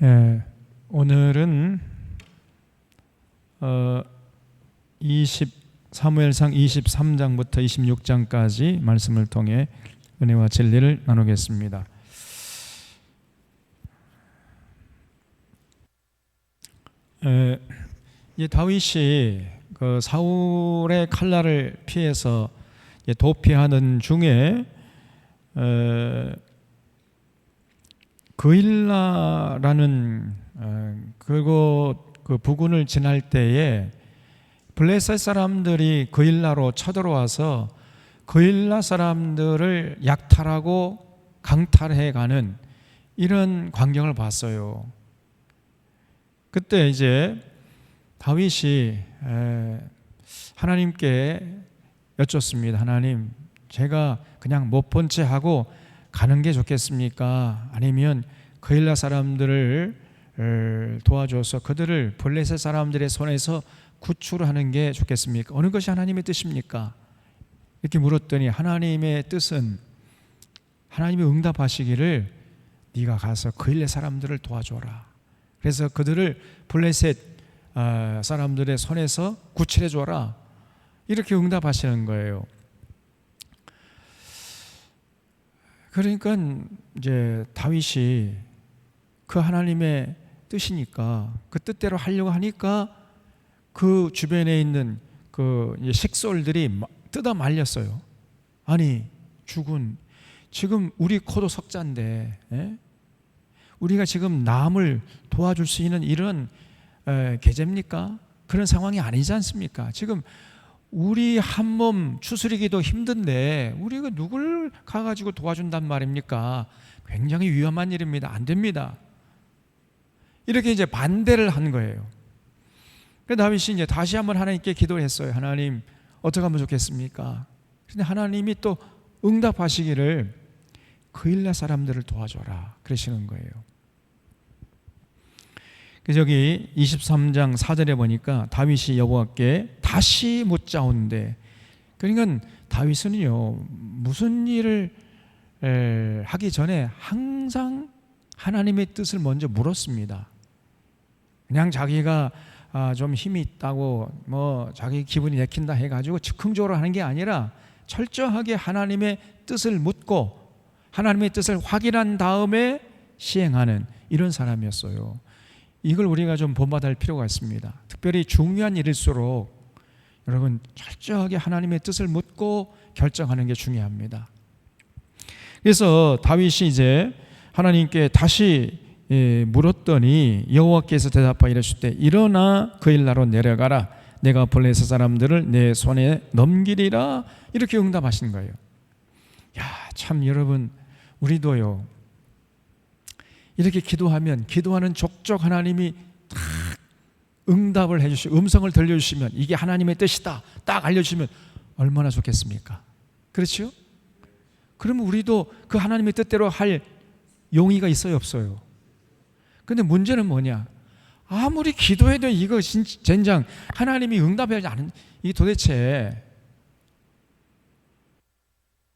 예, 오늘은 사무엘상 23장부터 26장까지 말씀을 통해 은혜와 진리를 나누겠습니다. 이 다윗이 그 사울의 칼날을 피해서 도피하는 중에 그일라라는 그 부근을 지날 때에 블레셋 사람들이 그일라로 쳐들어와서 그일라 사람들을 약탈하고 강탈해가는 이런 광경을 봤어요. 그때 이제 다윗이 하나님께 여쭙습니다. 하나님, 제가 그냥 못 본 채 하고 가는 게 좋겠습니까? 아니면 그일라 사람들을 도와줘서 그들을 블레셋 사람들의 손에서 구출하는 게 좋겠습니까? 어느 것이 하나님의 뜻입니까? 이렇게 물었더니 하나님의 뜻은, 하나님이 응답하시기를 네가 가서 그일라 사람들을 도와줘라. 그래서 그들을 블레셋 사람들의 손에서 구출해 줘라. 이렇게 응답하시는 거예요. 그러니까 이제 다윗이 그 하나님의 뜻이니까 그 뜻대로 하려고 하니까 그 주변에 있는 그 식솔들이 뜯어 말렸어요. 아니, 죽은 지금 우리 코도 석자인데 우리가 지금 남을 도와줄 수 있는 이런 계제입니까? 그런 상황이 아니지 않습니까? 지금 우리 한 몸 추스리기도 힘든데 우리가 누굴 가가지고 도와준단 말입니까? 굉장히 위험한 일입니다. 안 됩니다. 이렇게 이제 반대를 한 거예요. 그래서 다윗이 이제 다시 한번 하나님께 기도를 했어요. 하나님, 어떻게 하면 좋겠습니까? 근데 하나님이 또 응답하시기를 그일라 사람들을 도와줘라 그러시는 거예요. 그래서 여기 23장 4절에 보니까 다윗이 여호와께 다시 묻자온대. 그러니까 다윗은요, 무슨 일을 하기 전에 항상 하나님의 뜻을 먼저 물었습니다. 그냥 자기가 좀 힘이 있다고 뭐 자기 기분이 내킨다 해가지고 즉흥적으로 하는 게 아니라 철저하게 하나님의 뜻을 묻고 하나님의 뜻을 확인한 다음에 시행하는 이런 사람이었어요. 이걸 우리가 좀 본받을 필요가 있습니다. 특별히 중요한 일일수록 여러분 철저하게 하나님의 뜻을 묻고 결정하는 게 중요합니다. 그래서 다윗이 이제 하나님께 다시 물었더니 여호와께서 대답하여 이르시되 일어나 그일라로 내려가라. 내가 블레셋 사람들을 내 손에 넘기리라. 이렇게 응답하신 거예요. 야, 참 여러분, 우리도요, 이렇게 기도하면 기도하는 족족 하나님이 딱 응답을 해주시고 음성을 들려주시면 이게 하나님의 뜻이다 딱 알려주시면 얼마나 좋겠습니까? 그렇죠? 그러면 우리도 그 하나님의 뜻대로 할 용의가 있어요, 없어요? 근데 문제는 뭐냐? 아무리 기도해도 이거 젠장 하나님이 응답하지 않은, 이게 도대체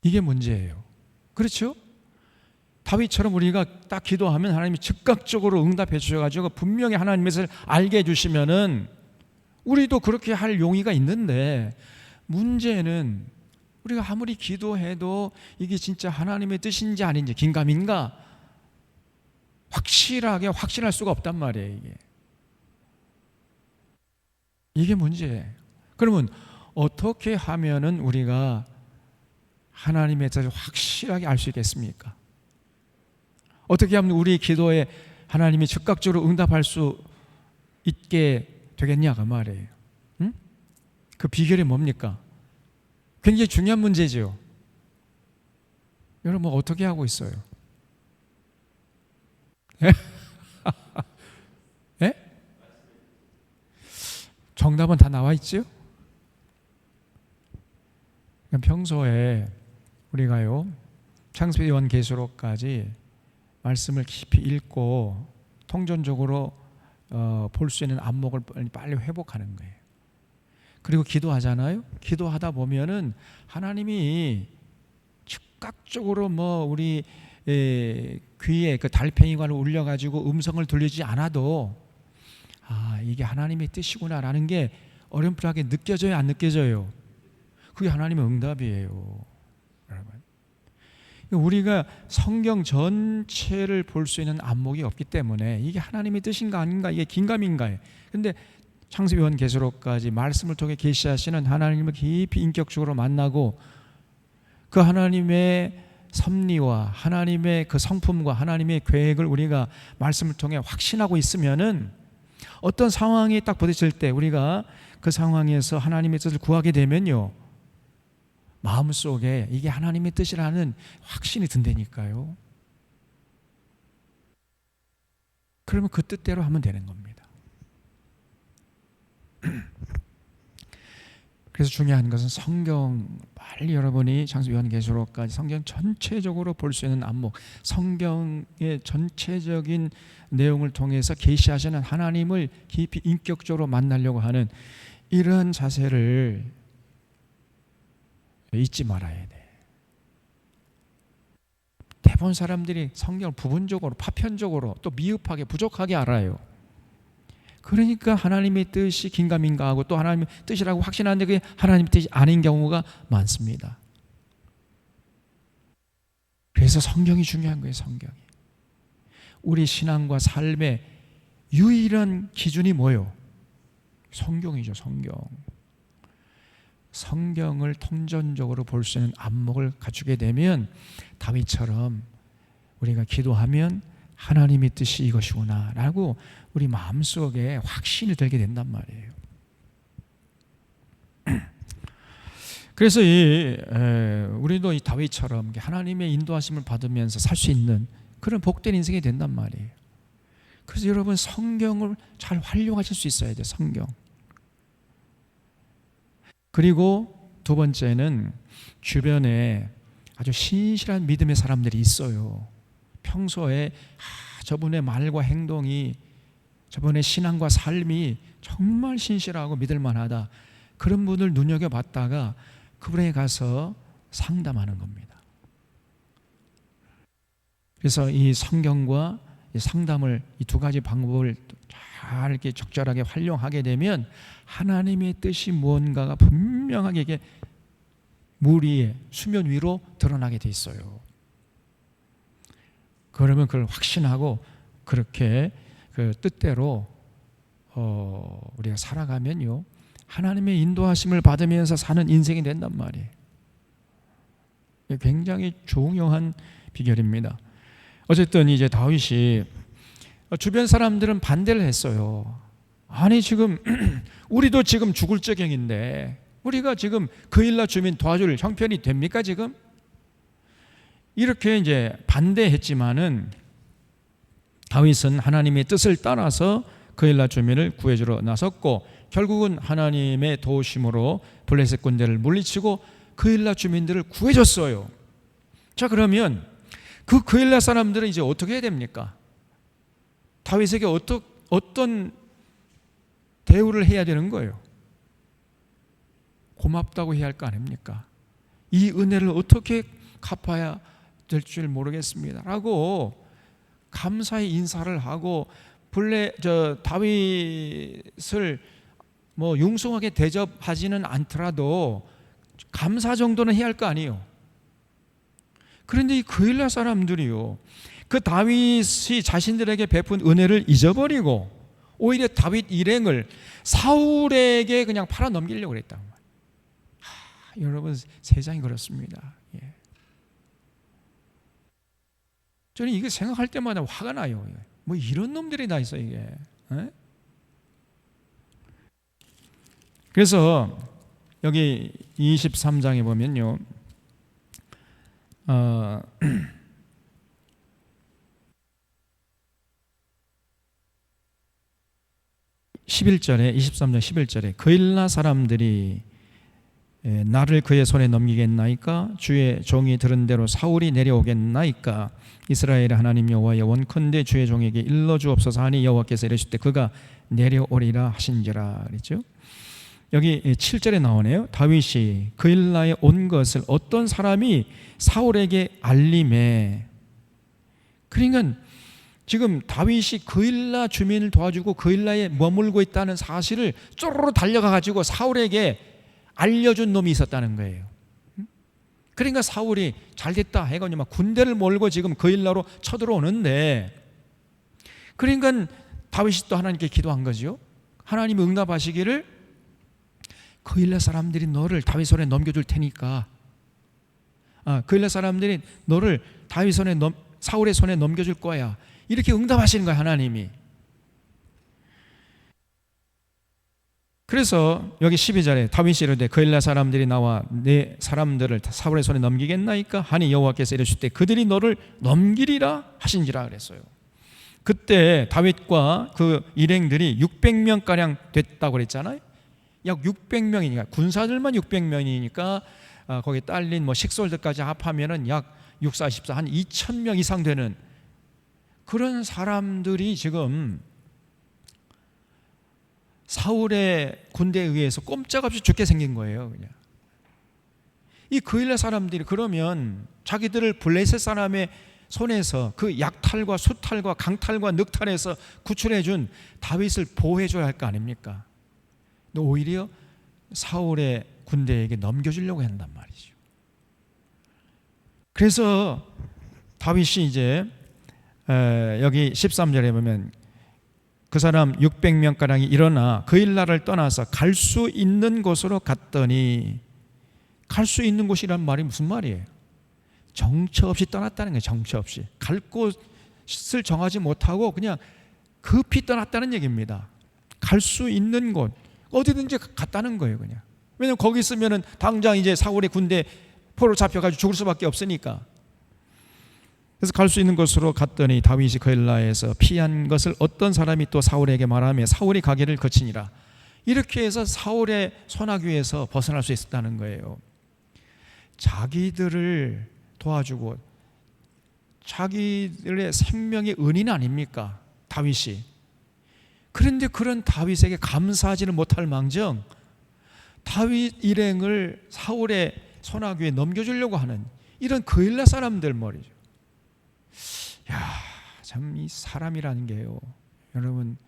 이게 문제예요. 그렇죠? 다윗처럼 우리가 딱 기도하면 하나님이 즉각적으로 응답해 주셔가지고 분명히 하나님의 뜻을 알게 해주시면은 우리도 그렇게 할 용의가 있는데, 문제는 우리가 아무리 기도해도 이게 진짜 하나님의 뜻인지 아닌지 긴가민가 확실하게 확신할 수가 없단 말이에요. 이게 문제예요. 그러면 어떻게 하면은 우리가 하나님의 뜻을 확실하게 알 수 있겠습니까? 어떻게 하면 우리 기도에 하나님이 즉각적으로 응답할 수 있게 되겠냐 그 말이에요. 응? 그 비결이 뭡니까? 굉장히 중요한 문제죠. 여러분 어떻게 하고 있어요? 예? 정답은 다 나와 있죠? 평소에 우리가요, 창세기 요한계시록까지 말씀을 깊이 읽고 통전적으로 볼 수 있는 안목을 빨리 회복하는 거예요. 그리고 기도하잖아요. 기도하다 보면은 하나님이 즉각적으로 뭐 우리 귀에 그 달팽이관을 울려가지고 음성을 들리지 않아도 이게 하나님의 뜻이구나라는 게 어렴풋하게 느껴져요, 안 느껴져요? 그게 하나님의 응답이에요, 여러분. 우리가 성경 전체를 볼 수 있는 안목이 없기 때문에 이게 하나님의 뜻인가 아닌가, 이게 긴가민가해. 근데 창세기, 요한계시록까지 말씀을 통해 계시하시는 하나님을 깊이 인격적으로 만나고 그 하나님의 섭리와 하나님의 그 성품과 하나님의 계획을 우리가 말씀을 통해 확신하고 있으면은 어떤 상황이 딱 부딪힐 때 우리가 그 상황에서 하나님의 뜻을 구하게 되면요, 마음속에 이게 하나님의 뜻이라는 확신이 든다니까요. 그러면 그 뜻대로 하면 되는 겁니다. 그래서 중요한 것은 성경, 빨리 여러분이 창세기, 요한계시록까지 성경 전체적으로 볼 수 있는 안목, 성경의 전체적인 내용을 통해서 계시하시는 하나님을 깊이 인격적으로 만나려고 하는 이러한 자세를 잊지 말아야 돼. 대부분 사람들이 성경을 부분적으로, 파편적으로, 또 미흡하게, 부족하게 알아요. 그러니까 하나님의 뜻이 긴가민가하고 또 하나님의 뜻이라고 확신하는데 그게 하나님의 뜻이 아닌 경우가 많습니다. 그래서 성경이 중요한 거예요. 성경이 우리 신앙과 삶의 유일한 기준이 뭐예요? 성경이죠. 성경을 통전적으로 볼 수 있는 안목을 갖추게 되면 다윗처럼 우리가 기도하면 하나님의 뜻이 이것이구나 라고 우리 마음속에 확신이 들게 된단 말이에요. 그래서 우리도 이 다윗처럼 하나님의 인도하심을 받으면서 살 수 있는 그런 복된 인생이 된단 말이에요. 그래서 여러분 성경을 잘 활용하실 수 있어야 돼요. 성경. 그리고 두 번째는 주변에 아주 신실한 믿음의 사람들이 있어요. 평소에 저분의 말과 행동이, 저분의 신앙과 삶이 정말 신실하고 믿을 만하다, 그런 분을 눈여겨봤다가 그분에 가서 상담하는 겁니다. 그래서 이 성경과 이 상담을, 이 두 가지 방법을 잘 이렇게 적절하게 활용하게 되면 하나님의 뜻이 무언가가 분명하게 이게 물 위에, 수면 위로 드러나게 돼 있어요. 그러면 그걸 확신하고 그렇게 그 뜻대로 우리가 살아가면요, 하나님의 인도하심을 받으면서 사는 인생이 된단 말이에요. 굉장히 중요한 비결입니다. 어쨌든 이제 다윗이, 주변 사람들은 반대를 했어요. 아니 지금 우리도 지금 죽을 지경인데 우리가 지금 그일라 주민 도와줄 형편이 됩니까 지금? 이렇게 이제 반대했지만은 다윗은 하나님의 뜻을 따라서 그일라 주민을 구해주러 나섰고 결국은 하나님의 도우심으로 블레셋 군대를 물리치고 그일라 주민들을 구해줬어요. 자, 그러면 그일라 사람들은 이제 어떻게 해야 됩니까? 다윗에게 어떤 대우를 해야 되는 거예요? 고맙다고 해야 할 거 아닙니까? 이 은혜를 어떻게 갚아야 될 줄 모르겠습니다 라고 감사의 인사를 하고 다윗을 뭐 융숭하게 대접하지는 않더라도 감사 정도는 해야 할 거 아니에요. 그런데 이 그일라 사람들이요, 그 다윗이 자신들에게 베푼 은혜를 잊어버리고 오히려 다윗 일행을 사울에게 그냥 팔아 넘기려고 그랬다. 여러분, 세상이 그렇습니다. 저는 이게 생각할 때마다 화가 나요. 뭐 이런 놈들이 다 있어 이게. 그래서 여기 23장에 보면요, 11절에 23장 11절에 그일라 사람들이 나를 그의 손에 넘기겠나이까? 주의 종이 들은 대로 사울이 내려오겠나이까? 이스라엘의 하나님 여호와여, 원컨대 주의 종에게 일러주옵소서 하니 여호와께서 이르시되 그가 내려오리라 하신지라 그랬죠. 여기 7절에 나오네요. 다윗이 그일라에 온 것을 어떤 사람이 사울에게 알림해. 그러니까 지금 다윗이 그일라 주민을 도와주고 그일라에 머물고 있다는 사실을 쪼르르 달려가 가지고 사울에게 알려준 놈이 있었다는 거예요. 그러니까 사울이 잘됐다 해가지고 막 군대를 몰고 지금 그일라로 쳐들어오는데, 그러니까 다윗이 또 하나님께 기도한 거죠. 하나님이 응답하시기를 그일라 사람들이 너를 다윗 손에 넘겨줄 테니까, 그일라 사람들이 너를 다윗 손에 사울의 손에 넘겨줄 거야, 이렇게 응답하시는 거야 하나님이. 그래서 여기 12절에 다윗이 이르되 그일라 사람들이 나와 내 사람들을 사울의 손에 넘기겠나이까 하니 여호와께서 이르시되 그들이 너를 넘기리라 하신지라 그랬어요. 그때 다윗과 그 일행들이 600명가량 됐다고 그랬잖아요. 약 600명이니까 군사들만 600명이니까 거기에 딸린 뭐 식솔들까지 합하면은 약 6, 4, 14 한 2,000명 이상 되는 그런 사람들이 지금 사울의 군대에 의해서 꼼짝없이 죽게 생긴 거예요. 그냥 이 그일라 사람들이 그러면 자기들을 블레셋 사람의 손에서 그 약탈과 수탈과 강탈과 늑탈에서 구출해 준 다윗을 보호해 줘야 할 거 아닙니까? 근데 오히려 사울의 군대에게 넘겨주려고 한단 말이죠. 그래서 다윗이 이제 여기 13절에 보면 그 사람 600명가량이 일어나 그일라를 떠나서 갈 수 있는 곳으로 갔더니, 갈 수 있는 곳이란 말이 무슨 말이에요? 정처 없이 떠났다는 거예요. 정처 없이 갈 곳을 정하지 못하고 그냥 급히 떠났다는 얘기입니다. 갈 수 있는 곳 어디든지 갔다는 거예요. 그냥 왜냐하면 거기 있으면은 당장 이제 사울의 군대 포로 잡혀가지고 죽을 수밖에 없으니까. 그래서 갈 수 있는 곳으로 갔더니 다윗이 그일라에서 피한 것을 어떤 사람이 또 사울에게 말하며 사울이 가기를 거치니라. 이렇게 해서 사울의 손아귀에서 벗어날 수 있었다는 거예요. 자기들을 도와주고 자기들의 생명의 은인 아닙니까 다윗이. 그런데 그런 다윗에게 감사하지는 못할 망정 다윗 일행을 사울의 손아귀에 넘겨주려고 하는 이런 그일라 사람들 말이죠. 참 이 사람이라는 게요, 여러분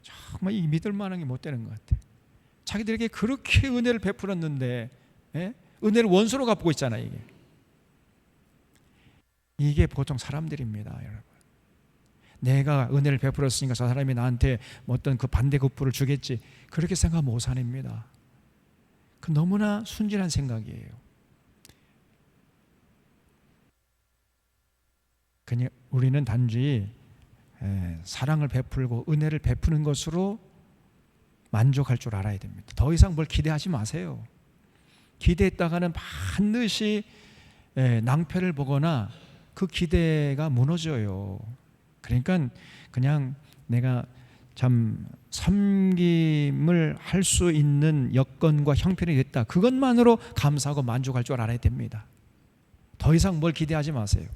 정말 이 믿을 만한 게 못 되는 것 같아요. 자기들에게 그렇게 은혜를 베풀었는데 은혜를 원수로 갚고 있잖아요. 이게 보통 사람들입니다, 여러분. 내가 은혜를 베풀었으니까 저 사람이 나한테 어떤 그 반대급부를 주겠지, 그렇게 생각 못 사냅니다. 그 너무나 순진한 생각이에요. 그냥 우리는 단지 사랑을 베풀고 은혜를 베푸는 것으로 만족할 줄 알아야 됩니다. 더 이상 뭘 기대하지 마세요. 기대했다가는 반드시 낭패를 보거나 그 기대가 무너져요. 그러니까 그냥 내가 참 섬김을 할 수 있는 여건과 형편이 됐다, 그것만으로 감사하고 만족할 줄 알아야 됩니다. 더 이상 뭘 기대하지 마세요.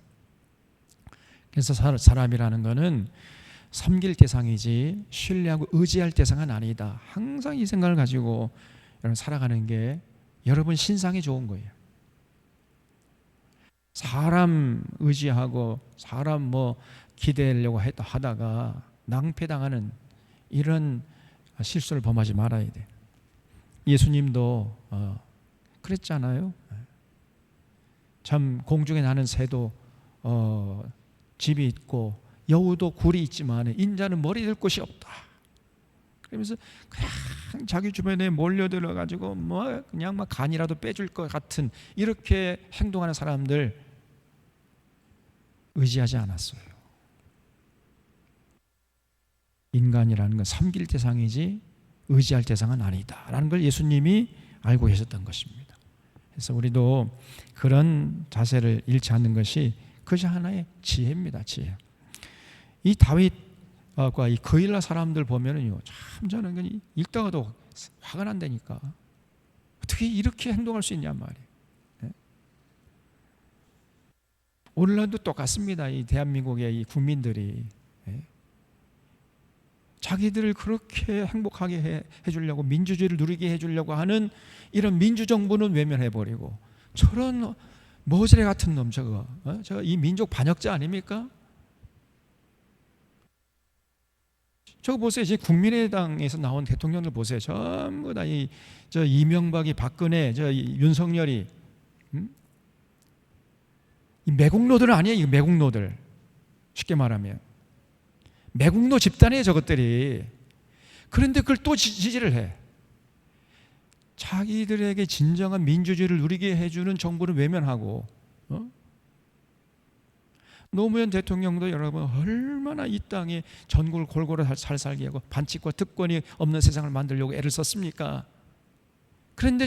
그래서 사람이라는 것은 섬길 대상이지 신뢰하고 의지할 대상은 아니다. 항상 이 생각을 가지고 여러분 살아가는 게 여러분 신상에 좋은 거예요. 사람 의지하고 사람 뭐 기대하려고 하다가 낭패당하는 이런 실수를 범하지 말아야 돼. 예수님도 그랬잖아요. 참 공중에 나는 새도 집이 있고 여우도 굴이 있지만 인자는 머리 들 곳이 없다. 그러면서 그냥 자기 주변에 몰려들어 가지고 뭐 그냥 막 간이라도 빼줄 것 같은 이렇게 행동하는 사람들 의지하지 않았어요. 인간이라는 건 섬길 대상이지 의지할 대상은 아니다라는 걸 예수님이 알고 계셨던 것입니다. 그래서 우리도 그런 자세를 잃지 않는 것이 그것이 하나의 지혜입니다. 지혜. 이 다윗과 이 그일라 사람들 보면은요, 참 저는 읽다가도 화가 난다니까. 어떻게 이렇게 행동할 수 있냔 말이에요. 오늘날도 똑같습니다. 이 대한민국의 이 국민들이 자기들을 그렇게 행복하게 해주려고, 민주주의를 누리게 해주려고 하는 이런 민주정부는 외면해버리고, 저런 머저리 같은 놈 저거 이 민족 반역자 아닙니까? 저거 보세요. 지금 국민의당에서 나온 대통령들 보세요. 전부 다 저 이명박이, 박근혜, 저 윤석열이, 이 매국노들 아니에요. 이 매국노들. 쉽게 말하면 매국노 집단이에요, 저것들이. 그런데 그걸 또 지지를 해. 자기들에게 진정한 민주주의를 누리게 해주는 정부를 외면하고, 노무현 대통령도 여러분 얼마나 이 땅에 전국을 골고루 잘 살게 하고 반칙과 특권이 없는 세상을 만들려고 애를 썼습니까? 그런데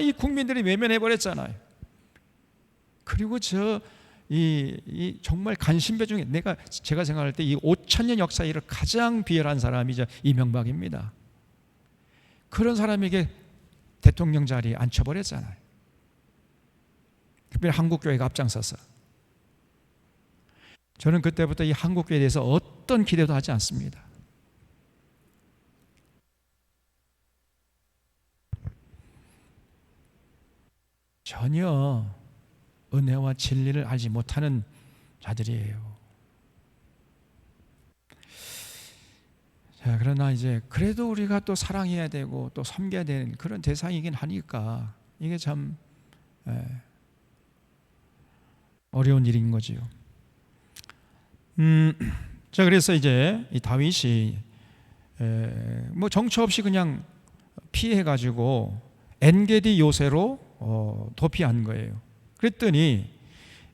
이 국민들이 외면해 버렸잖아요. 그리고 이 정말 간신배 중에 제가 생각할 때 이 5,000년 역사에 이를 가장 비열한 사람이 이명박입니다. 그런 사람에게 대통령 자리에 앉혀버렸잖아요. 특별히 한국교회가 앞장서서. 저는 그때부터 이 한국교회에 대해서 어떤 기대도 하지 않습니다. 전혀 은혜와 진리를 알지 못하는 자들이에요. 자, 그러나 이제 그래도 우리가 또 사랑해야 되고 또 섬겨야 되는 그런 대상이긴 하니까 이게 참 어려운 일인 거지요. 자, 그래서 이제 이 다윗이 뭐 정처 없이 그냥 피해가지고 엔게디 요새로 도피한 거예요. 그랬더니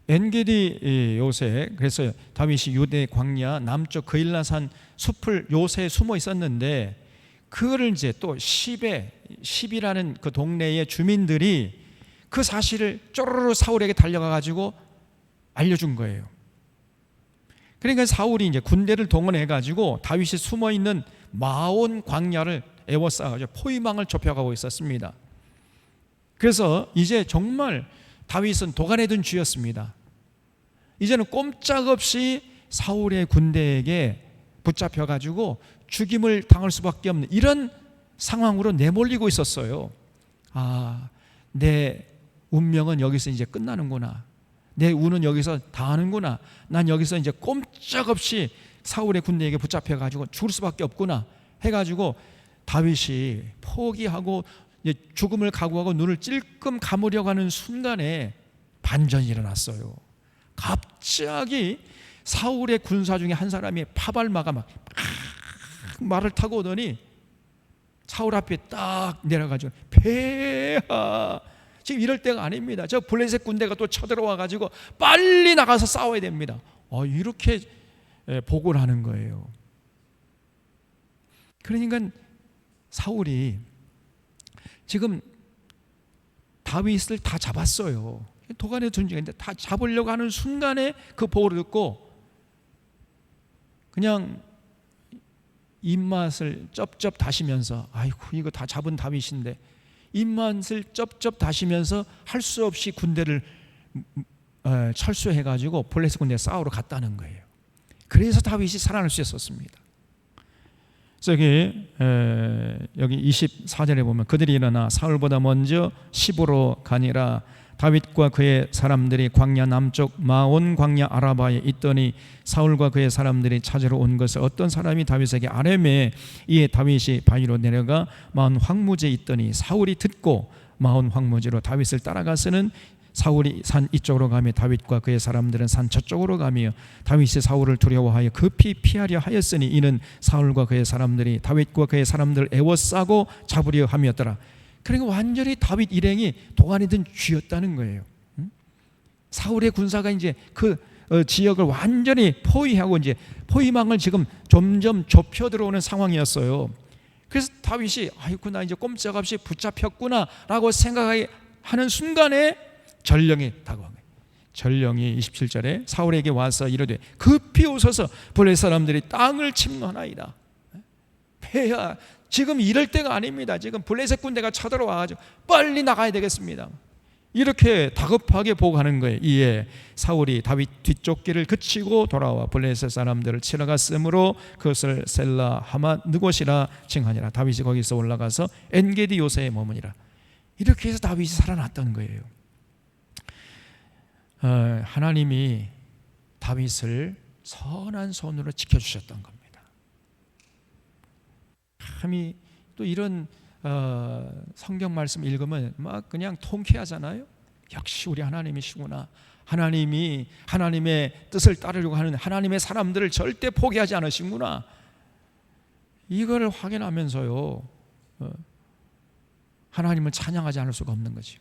엔게디 요새, 그래서 다윗이 유대 광야 남쪽 그일라산 숲을 요새에 숨어 있었는데 그거를 이제 또 십이라는 그 동네의 주민들이 그 사실을 쪼르르 사울에게 달려가가지고 알려준 거예요. 그러니까 사울이 이제 군대를 동원해가지고 다윗이 숨어 있는 마온 광야를 에워싸가지고 포위망을 좁혀가고 있었습니다. 그래서 이제 정말 다윗은 도간에 든 쥐였습니다. 이제는 꼼짝없이 사울의 군대에게 붙잡혀가지고 죽임을 당할 수밖에 없는 이런 상황으로 내몰리고 있었어요. 내 운명은 여기서 이제 끝나는구나. 내 운은 여기서 다 하는구나. 난 여기서 이제 꼼짝없이 사울의 군대에게 붙잡혀가지고 죽을 수밖에 없구나 해가지고 다윗이 포기하고 죽음을 각오하고 눈을 찔끔 감으려고 하는 순간에 반전이 일어났어요. 갑자기 사울의 군사 중에 한 사람이 파발마가 막 말을 타고 오더니 사울 앞에 딱 내려가지고 폐하, 지금 이럴 때가 아닙니다. 저 블레셋 군대가 또 쳐들어와 가지고 빨리 나가서 싸워야 됩니다. 이렇게 보고를 하는 거예요. 그러니까 사울이 지금 다윗을 다 잡았어요. 도간에 둔 중인데 다 잡으려고 하는 순간에 그 보고를 듣고 그냥 입맛을 쩝쩝 다시면서, 아이고 이거 다 잡은 다윗인데, 입맛을 쩝쩝 다시면서 할 수 없이 군대를 철수해가지고 블레셋 군대에 싸우러 갔다는 거예요. 그래서 다윗이 살아날 수 있었습니다. 여기 24절에 보면 그들이 일어나 사울보다 먼저 시브로 가니라. 다윗과 그의 사람들이 광야 남쪽 마온 광야 아라바에 있더니 사울과 그의 사람들이 찾으러 온 것을 어떤 사람이 다윗에게 아뢰매, 이에 다윗이 바위로 내려가 마온 황무지에 있더니 사울이 듣고 마온 황무지로 다윗을 따라가서는 사울이 산 이쪽으로 가며 다윗과 그의 사람들은 산 저쪽으로 가며 다윗이 사울을 두려워하여 급히 피하려 하였으니 이는 사울과 그의 사람들이 다윗과 그의 사람들을 애워싸고 잡으려 함이었더라. 그러니까 완전히 다윗 일행이 도간에 든 쥐였다는 거예요. 사울의 군사가 이제 그 지역을 완전히 포위하고 이제 포위망을 지금 점점 좁혀 들어오는 상황이었어요. 그래서 다윗이 아이고 나 이제 꼼짝없이 붙잡혔구나라고 생각하는 순간에 전령이 다가온 거예요. 전령이 27절에 사울에게 와서 이르되 급히 오소서 블레셋 사람들이 땅을 침노하나이다. 폐하, 지금 이럴 때가 아닙니다. 지금 블레셋 군대가 쳐들어와가지고 빨리 나가야 되겠습니다. 이렇게 다급하게 보고하는 거예요. 이에 사울이 다윗 뒤쫓기를 그치고 돌아와 블레셋 사람들을 치러 갔으므로 그것을 셀라 하맛 느곳이라 칭하니라. 다윗이 거기서 올라가서 엔게디 요새에 머무니라. 이렇게 해서 다윗이 살아났던 거예요. 하나님이 다윗을 선한 손으로 지켜주셨던 겁니다. 참이 또 이런 성경 말씀 읽으면 막 그냥 통쾌하잖아요. 역시 우리 하나님이시구나. 하나님이 하나님의 뜻을 따르려고 하는 하나님의 사람들을 절대 포기하지 않으시구나. 이걸 확인하면서요, 하나님을 찬양하지 않을 수가 없는 거죠.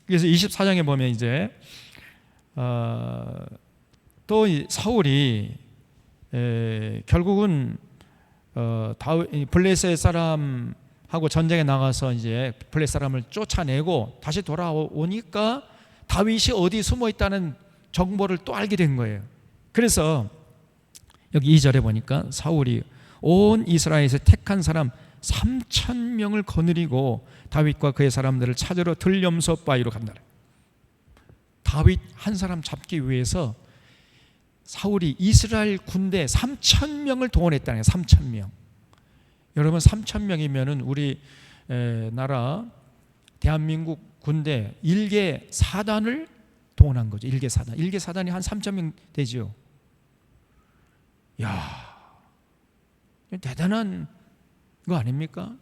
그래서 24장에 보면 이제 또 사울이 결국은 블레셋 사람하고 전쟁에 나가서 이제 블레셋 사람을 쫓아내고 다시 돌아오니까 다윗이 어디 숨어 있다는 정보를 또 알게 된 거예요. 그래서 여기 2절에 보니까 사울이 온 이스라엘에서 택한 사람 3,000명을 거느리고 다윗과 그의 사람들을 찾으러 들염소 바위로 간다. 다윗 한 사람 잡기 위해서 사울이 이스라엘 군대 3,000명을 동원했다는 거예요. 3,000명. 여러분 3,000명이면은 우리 나라 대한민국 군대 1개 사단을 동원한 거죠. 1개 사단. 1개 사단이 한 3,000명 되지요. 야, 대단한 거 아닙니까?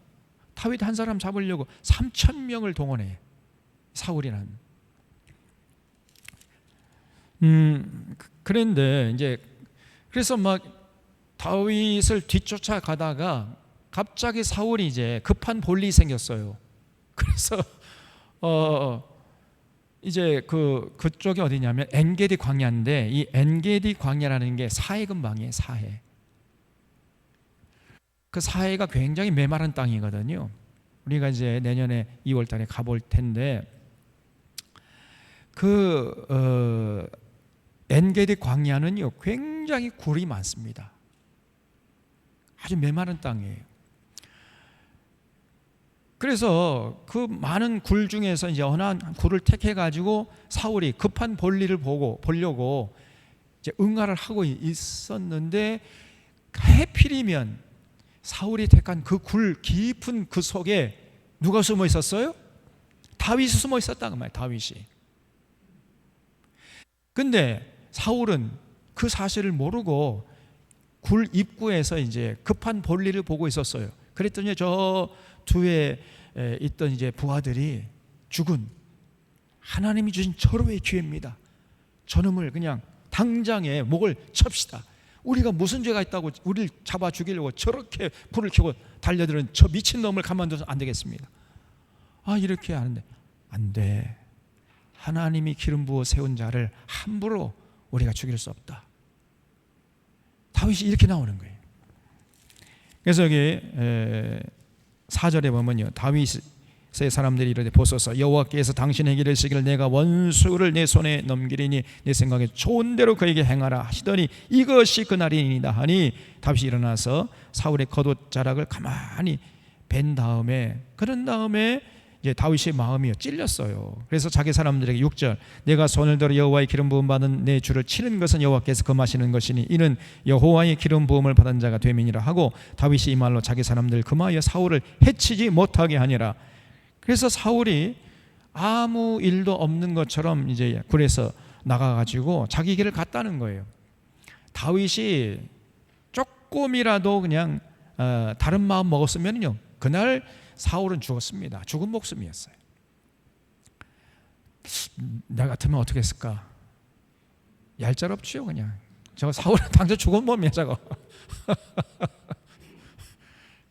다윗 한 사람 잡으려고 3,000명을 동원해. 사울이란. 그런데 이제 그래서 막 다윗을 뒤쫓아 가다가 갑자기 사울이 이제 급한 볼일이 생겼어요. 그래서 이제 그쪽이 어디냐면 엔게디 광야인데, 이 엔게디 광야라는 게 사해 근방이에요. 사해. 그 사해가 굉장히 메마른 땅이거든요. 우리가 이제 내년에 2월 달에 가볼 텐데, 엔게디 광야는요 굉장히 굴이 많습니다. 아주 메마른 땅이에요. 그래서 그 많은 굴 중에서 이제 어느 한 굴을 택해 가지고 사울이 급한 볼일을 보려고 이제 응가를 하고 있었는데, 해필이면 사울이 택한 그 굴 깊은 그 속에 누가 숨어 있었어요? 다윗이 숨어 있었다는 말이에요. 다윗이. 근데 사울은 그 사실을 모르고 굴 입구에서 이제 급한 볼일을 보고 있었어요. 그랬더니 저 뒤에 있던 이제 부하들이 죽은 하나님이 주신 절호의 기회입니다. 저놈을 그냥 당장에 목을 칩시다. 우리가 무슨 죄가 있다고 우리를 잡아 죽이려고 저렇게 불을 켜고 달려드는 저 미친놈을 가만둬서 안 되겠습니다. 이렇게 하는데 안 돼. 하나님이 기름 부어 세운 자를 함부로 우리가 죽일 수 없다. 다윗이 이렇게 나오는 거예요. 그래서 여기 4절에 보면요, 다윗의 사람들이 이르되 보소서, 여호와께서 당신에게 이르시기를 내가 원수를 내 손에 넘기리니 내 생각에 좋은 대로 그에게 행하라 하시더니 이것이 그날이니이다 하니, 다윗이 일어나서 사울의 겉옷자락을 가만히 벤 다음에, 그런 다음에 이제 다윗의 마음이 찔렸어요. 그래서 자기 사람들에게 6절, 내가 손을 들어 여호와의 기름 부음 받은 내 주를 치는 것은 여호와께서 금하시는 것이니 이는 여호와의 기름 부음을 받은 자가 됨이니라 하고, 다윗이 이 말로 자기 사람들 금하여 사울을 해치지 못하게 하니라. 그래서 사울이 아무 일도 없는 것처럼 이제 굴에서 나가가지고 자기 길을 갔다는 거예요. 다윗이 조금이라도 그냥 다른 마음 먹었으면요, 그날 사울은 죽었습니다. 죽은 목숨이었어요. 나 같으면 어떻게 했을까? 얄짤없지요. 그냥 저거 사울은 당장 죽은 몸이야 저거.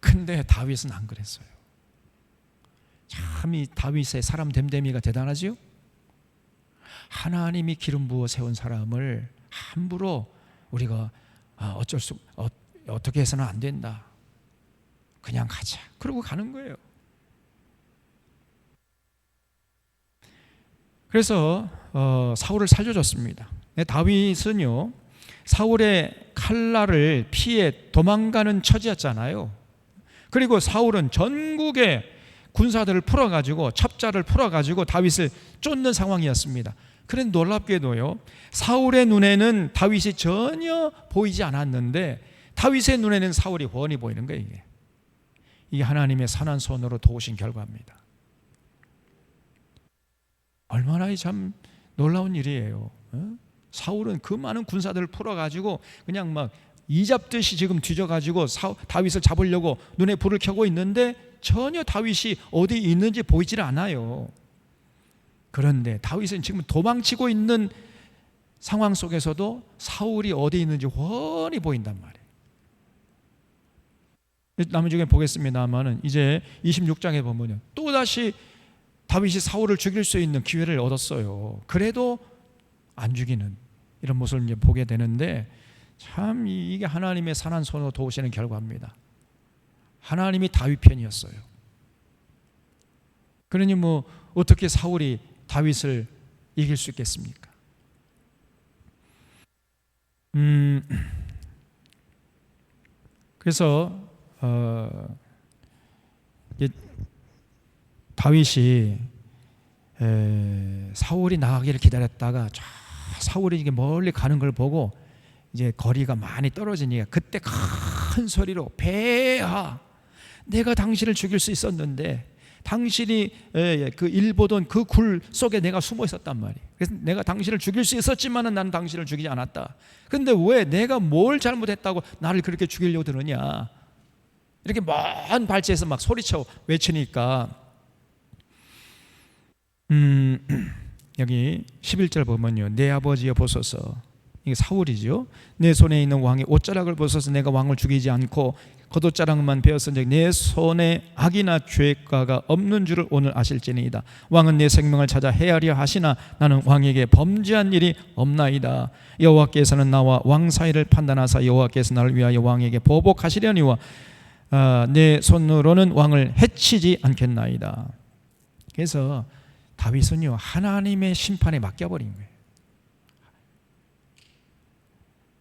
근데 다윗은 안 그랬어요. 참 이 다윗의 사람 됨됨이가 대단하지요. 하나님이 기름 부어 세운 사람을 함부로 우리가 어떻게 해서는 안 된다, 그냥 가자, 그러고 가는 거예요. 그래서 사울을 살려줬습니다. 다윗은요 사울의 칼날을 피해 도망가는 처지였잖아요. 그리고 사울은 전국의 군사들을 풀어가지고, 첩자를 풀어가지고 다윗을 쫓는 상황이었습니다. 그런데 놀랍게도요, 사울의 눈에는 다윗이 전혀 보이지 않았는데 다윗의 눈에는 사울이 훤히 보이는 거예요. 이게 하나님의 선한 손으로 도우신 결과입니다. 얼마나 참 놀라운 일이에요. 사울은 그 많은 군사들을 풀어가지고 그냥 막 이잡듯이 지금 뒤져가지고 다윗을 잡으려고 눈에 불을 켜고 있는데 전혀 다윗이 어디 있는지 보이질 않아요. 그런데 다윗은 지금 도망치고 있는 상황 속에서도 사울이 어디 있는지 훤히 보인단 말이에요. 나머지에 보겠습니다만은 이제 26장에 보면요, 또다시 다윗이 사울을 죽일 수 있는 기회를 얻었어요. 그래도 안 죽이는 이런 모습을 이제 보게 되는데, 참 이게 하나님의 선한 손으로 도우시는 결과입니다. 하나님이 다윗 편이었어요. 그러니 뭐 어떻게 사울이 다윗을 이길 수 있겠습니까? 그래서 다윗이 사울이 나가기를 기다렸다가 사울이 이게 멀리 가는 걸 보고 이제 거리가 많이 떨어지니까 그때 큰 소리로, 폐하, 내가 당신을 죽일 수 있었는데 당신이 그 일 보던 그 굴 속에 내가 숨어 있었단 말이에요. 그래서 내가 당신을 죽일 수 있었지만은 나는 당신을 죽이지 않았다. 그런데 왜 내가 뭘 잘못했다고 나를 그렇게 죽이려고 드느냐, 이렇게 먼 발치에서 막 소리쳐 외치니까 여기 11절 보면요, 내 아버지여 보소서, 이게 사울이죠. 내 손에 있는 왕의 옷자락을 보소서, 내가 왕을 죽이지 않고 겉옷자락만 베었은즉 내 손에 악이나 죄가가 없는 줄을 오늘 아실지니이다. 왕은 내 생명을 찾아 해하려 하시나 나는 왕에게 범죄한 일이 없나이다. 여호와께서는 나와 왕 사이를 판단하사 여호와께서 나를 위하여 왕에게 보복하시려니와 내 손으로는 왕을 해치지 않겠나이다. 그래서 다윗은요, 하나님의 심판에 맡겨버린 거예요.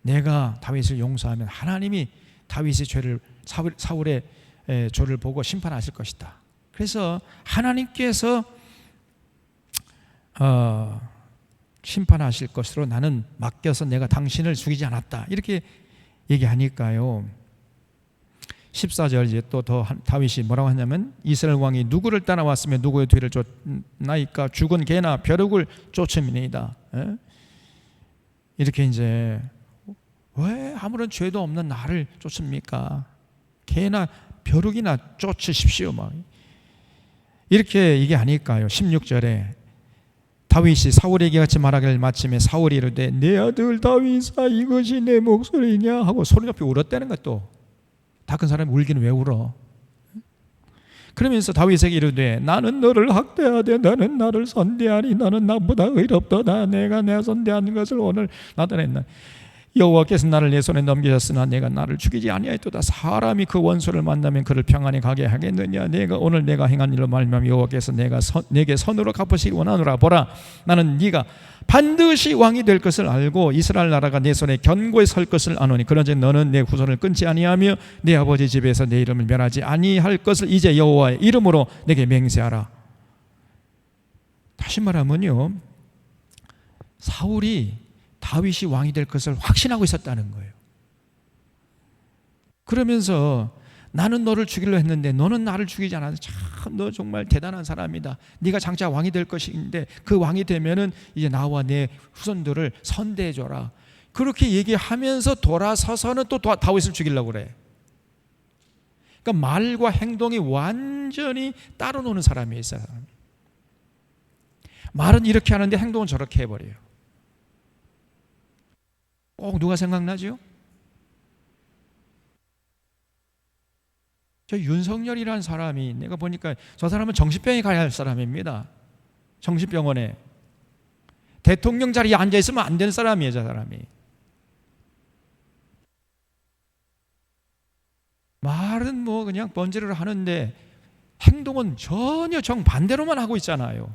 내가 다윗을 용서하면 하나님이 다윗의 죄를, 사울의 죄를 보고 심판하실 것이다. 그래서 하나님께서 심판하실 것으로 나는 맡겨서 내가 당신을 죽이지 않았다, 이렇게 얘기하니까요. 14절 이제 또 더 다윗이 뭐라고 하냐면, 이스라엘 왕이 누구를 따라왔으며 누구의 뒤를 쫓나이까, 죽은 개나 벼룩을 쫓음이니이다. 이렇게 이제, 왜 아무런 죄도 없는 나를 쫓습니까? 개나 벼룩이나 쫓으십시오, 막 이렇게 얘기하니까요. 16절에 다윗이 사울에게 같이 말하기를 마침에 사울이 이르되 내 아들 다윗아, 이것이 내 목소리냐 하고 소리 높이 울었다는 것도. 다 큰 사람이 울기는 왜 울어? 그러면서 다윗에게 이르되 나는 너를 학대하되 너는 나를 선대하니 너는 나보다 의롭도다. 내가 내 선대하는 것을 오늘 나타냈나. 여호와께서 나를 내 손에 넘기셨으나 내가 나를 죽이지 아니하였도다. 사람이 그 원수를 만나면 그를 평안히 가게 하겠느냐. 오늘 내가 행한 일로 말미암아 여호와께서 내게 선으로 갚으시기 원하노라. 보라, 나는 네가 반드시 왕이 될 것을 알고 이스라엘 나라가 내 손에 견고히 설 것을 아노니 그런즉 너는 내 후손을 끊지 아니하며 내 아버지 집에서 내 이름을 멸하지 아니할 것을 이제 여호와의 이름으로 내게 맹세하라. 다시 말하면요, 사울이 다윗이 왕이 될 것을 확신하고 있었다는 거예요. 그러면서 나는 너를 죽이려 했는데 너는 나를 죽이지 않아서 참 너 정말 대단한 사람이다. 네가 장차 왕이 될 것인데 그 왕이 되면은 이제 나와 내 후손들을 선대해 줘라. 그렇게 얘기하면서 돌아서서는 또 다윗을 죽이려고 그래. 그러니까 말과 행동이 완전히 따로 노는 사람이에요, 이 사람이. 말은 이렇게 하는데 행동은 저렇게 해버려요. 꼭 누가 생각나죠? 저 윤석열이라는 사람이, 내가 보니까 저 사람은 정신병에 가야 할 사람입니다. 정신병원에. 대통령 자리에 앉아있으면 안 되는 사람이에요, 저 사람이. 말은 뭐 그냥 번지를 하는데 행동은 전혀 정반대로만 하고 있잖아요.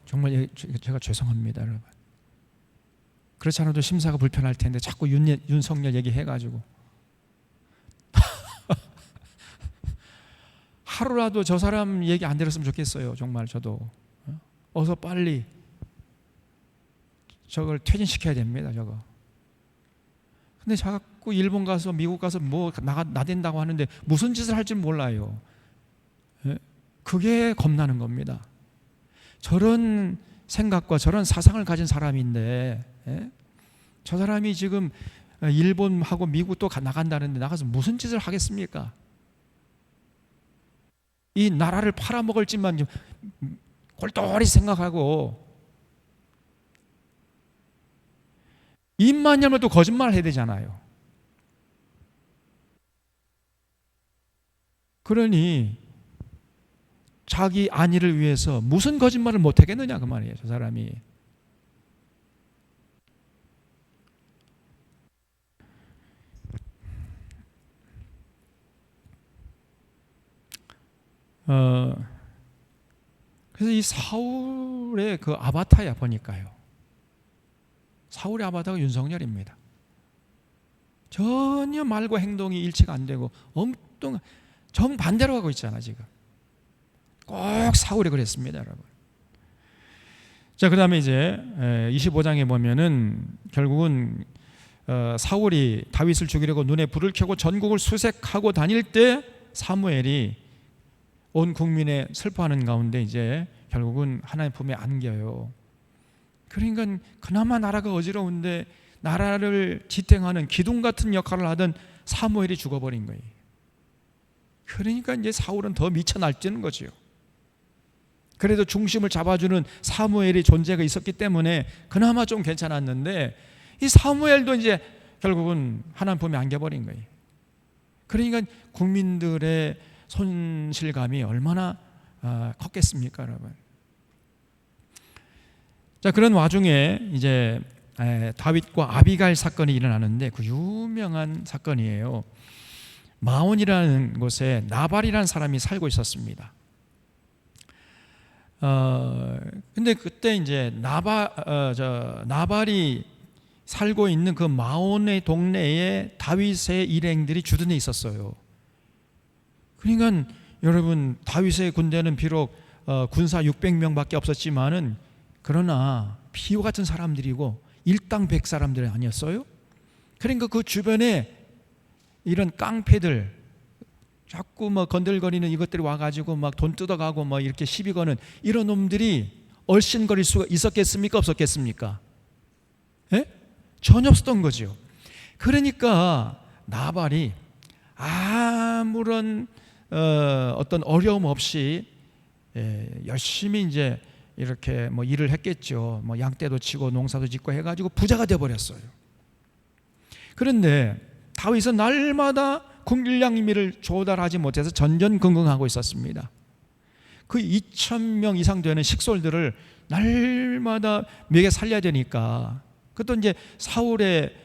정말 제가 죄송합니다, 여러분. 그렇지 않아도 심사가 불편할 텐데 자꾸 윤석열 얘기해가지고 하루라도 저 사람 얘기 안 들었으면 좋겠어요. 정말 저도 어서 빨리 저걸 퇴진시켜야 됩니다, 저거. 근데 자꾸 일본 가서 미국 가서 뭐 나댄다고 하는데 무슨 짓을 할지 몰라요. 그게 겁나는 겁니다. 저런 생각과 저런 사상을 가진 사람인데, 예? 저 사람이 지금 일본하고 미국 또 나간다는데 나가서 무슨 짓을 하겠습니까? 이 나라를 팔아먹을지만 골똘히 생각하고 입만 열면 또 거짓말을 해야 되잖아요. 그러니 자기 안위를 위해서 무슨 거짓말을 못 하겠느냐 그 말이에요, 저 사람이. 그래서 이 사울의 그 아바타야 보니까요. 사울의 아바타가 윤석열입니다. 전혀 말과 행동이 일치가 안 되고 엉뚱한 정반대로 가고 있잖아 지금. 꼭 사울이 그랬습니다, 여러분. 자, 그다음에 이제 25장에 보면은 결국은 사울이 다윗을 죽이려고 눈에 불을 켜고 전국을 수색하고 다닐 때 사무엘이 온 국민의 슬퍼하는 가운데 이제 결국은 하나님 품에 안겨요. 그러니까 그나마 나라가 어지러운데 나라를 지탱하는 기둥 같은 역할을 하던 사무엘이 죽어버린 거예요. 그러니까 이제 사울은 더 미쳐 날뛰는 거지요. 그래도 중심을 잡아주는 사무엘의 존재가 있었기 때문에 그나마 좀 괜찮았는데 이 사무엘도 이제 결국은 하나님 품에 안겨버린 거예요. 그러니까 국민들의 손실감이 얼마나 컸겠습니까, 여러분? 자, 그런 와중에 이제 다윗과 아비가일 사건이 일어나는데 그 유명한 사건이에요. 마온이라는 곳에 나발이라는 사람이 살고 있었습니다. 근데 그때 이제 나발이 살고 있는 그 마온의 동네에 다윗의 일행들이 주둔해 있었어요. 그러니까 여러분, 다윗의 군대는 비록 군사 600명밖에 없었지만은 그러나 피와 같은 사람들이고 일당백 사람들이 아니었어요? 그러니까 그 주변에 이런 깡패들 자꾸 뭐 건들거리는 이것들이 와가지고 막 돈 뜯어가고 뭐 이렇게 시비 거는 이런 놈들이 얼씬거릴 수가 있었겠습니까? 없었겠습니까? 예? 전혀 없었던 거죠. 그러니까 나발이 아무런 어떤 어려움 없이 열심히 이제 이렇게 뭐 일을 했겠죠. 뭐 양떼도 치고 농사도 짓고 해가지고 부자가 되어버렸어요. 그런데 다윗은 날마다 군량미를 조달하지 못해서 전전긍긍하고 있었습니다. 그 2,000명 이상 되는 식솔들을 날마다 먹여 살려야 되니까 그것도 이제 사울의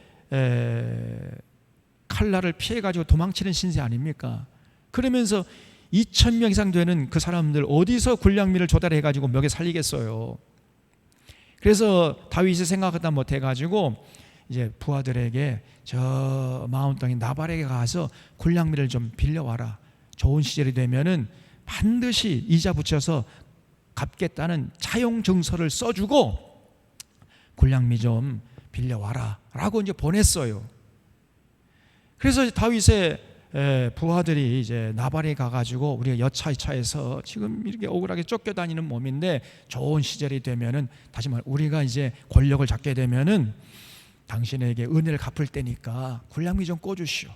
칼날을 피해가지고 도망치는 신세 아닙니까? 그러면서 2,000명 이상 되는 그 사람들 어디서 군량미를 조달해가지고 먹여 살리겠어요? 그래서 다윗이 생각하다 못해가지고 이제 부하들에게 저 마온 땅인 나발에게 가서 군량미를 좀 빌려와라. 좋은 시절이 되면은 반드시 이자 붙여서 갚겠다는 차용 증서를 써주고 군량미 좀 빌려와라 라고 이제 보냈어요. 그래서 다윗의 부하들이 이제 나발에 가가지고 우리가 여차여차해서 지금 이렇게 억울하게 쫓겨다니는 몸인데 좋은 시절이 되면은 다시 말 우리가 이제 권력을 잡게 되면은 당신에게 은혜를 갚을 때니까 군량미 좀 꿔주시오.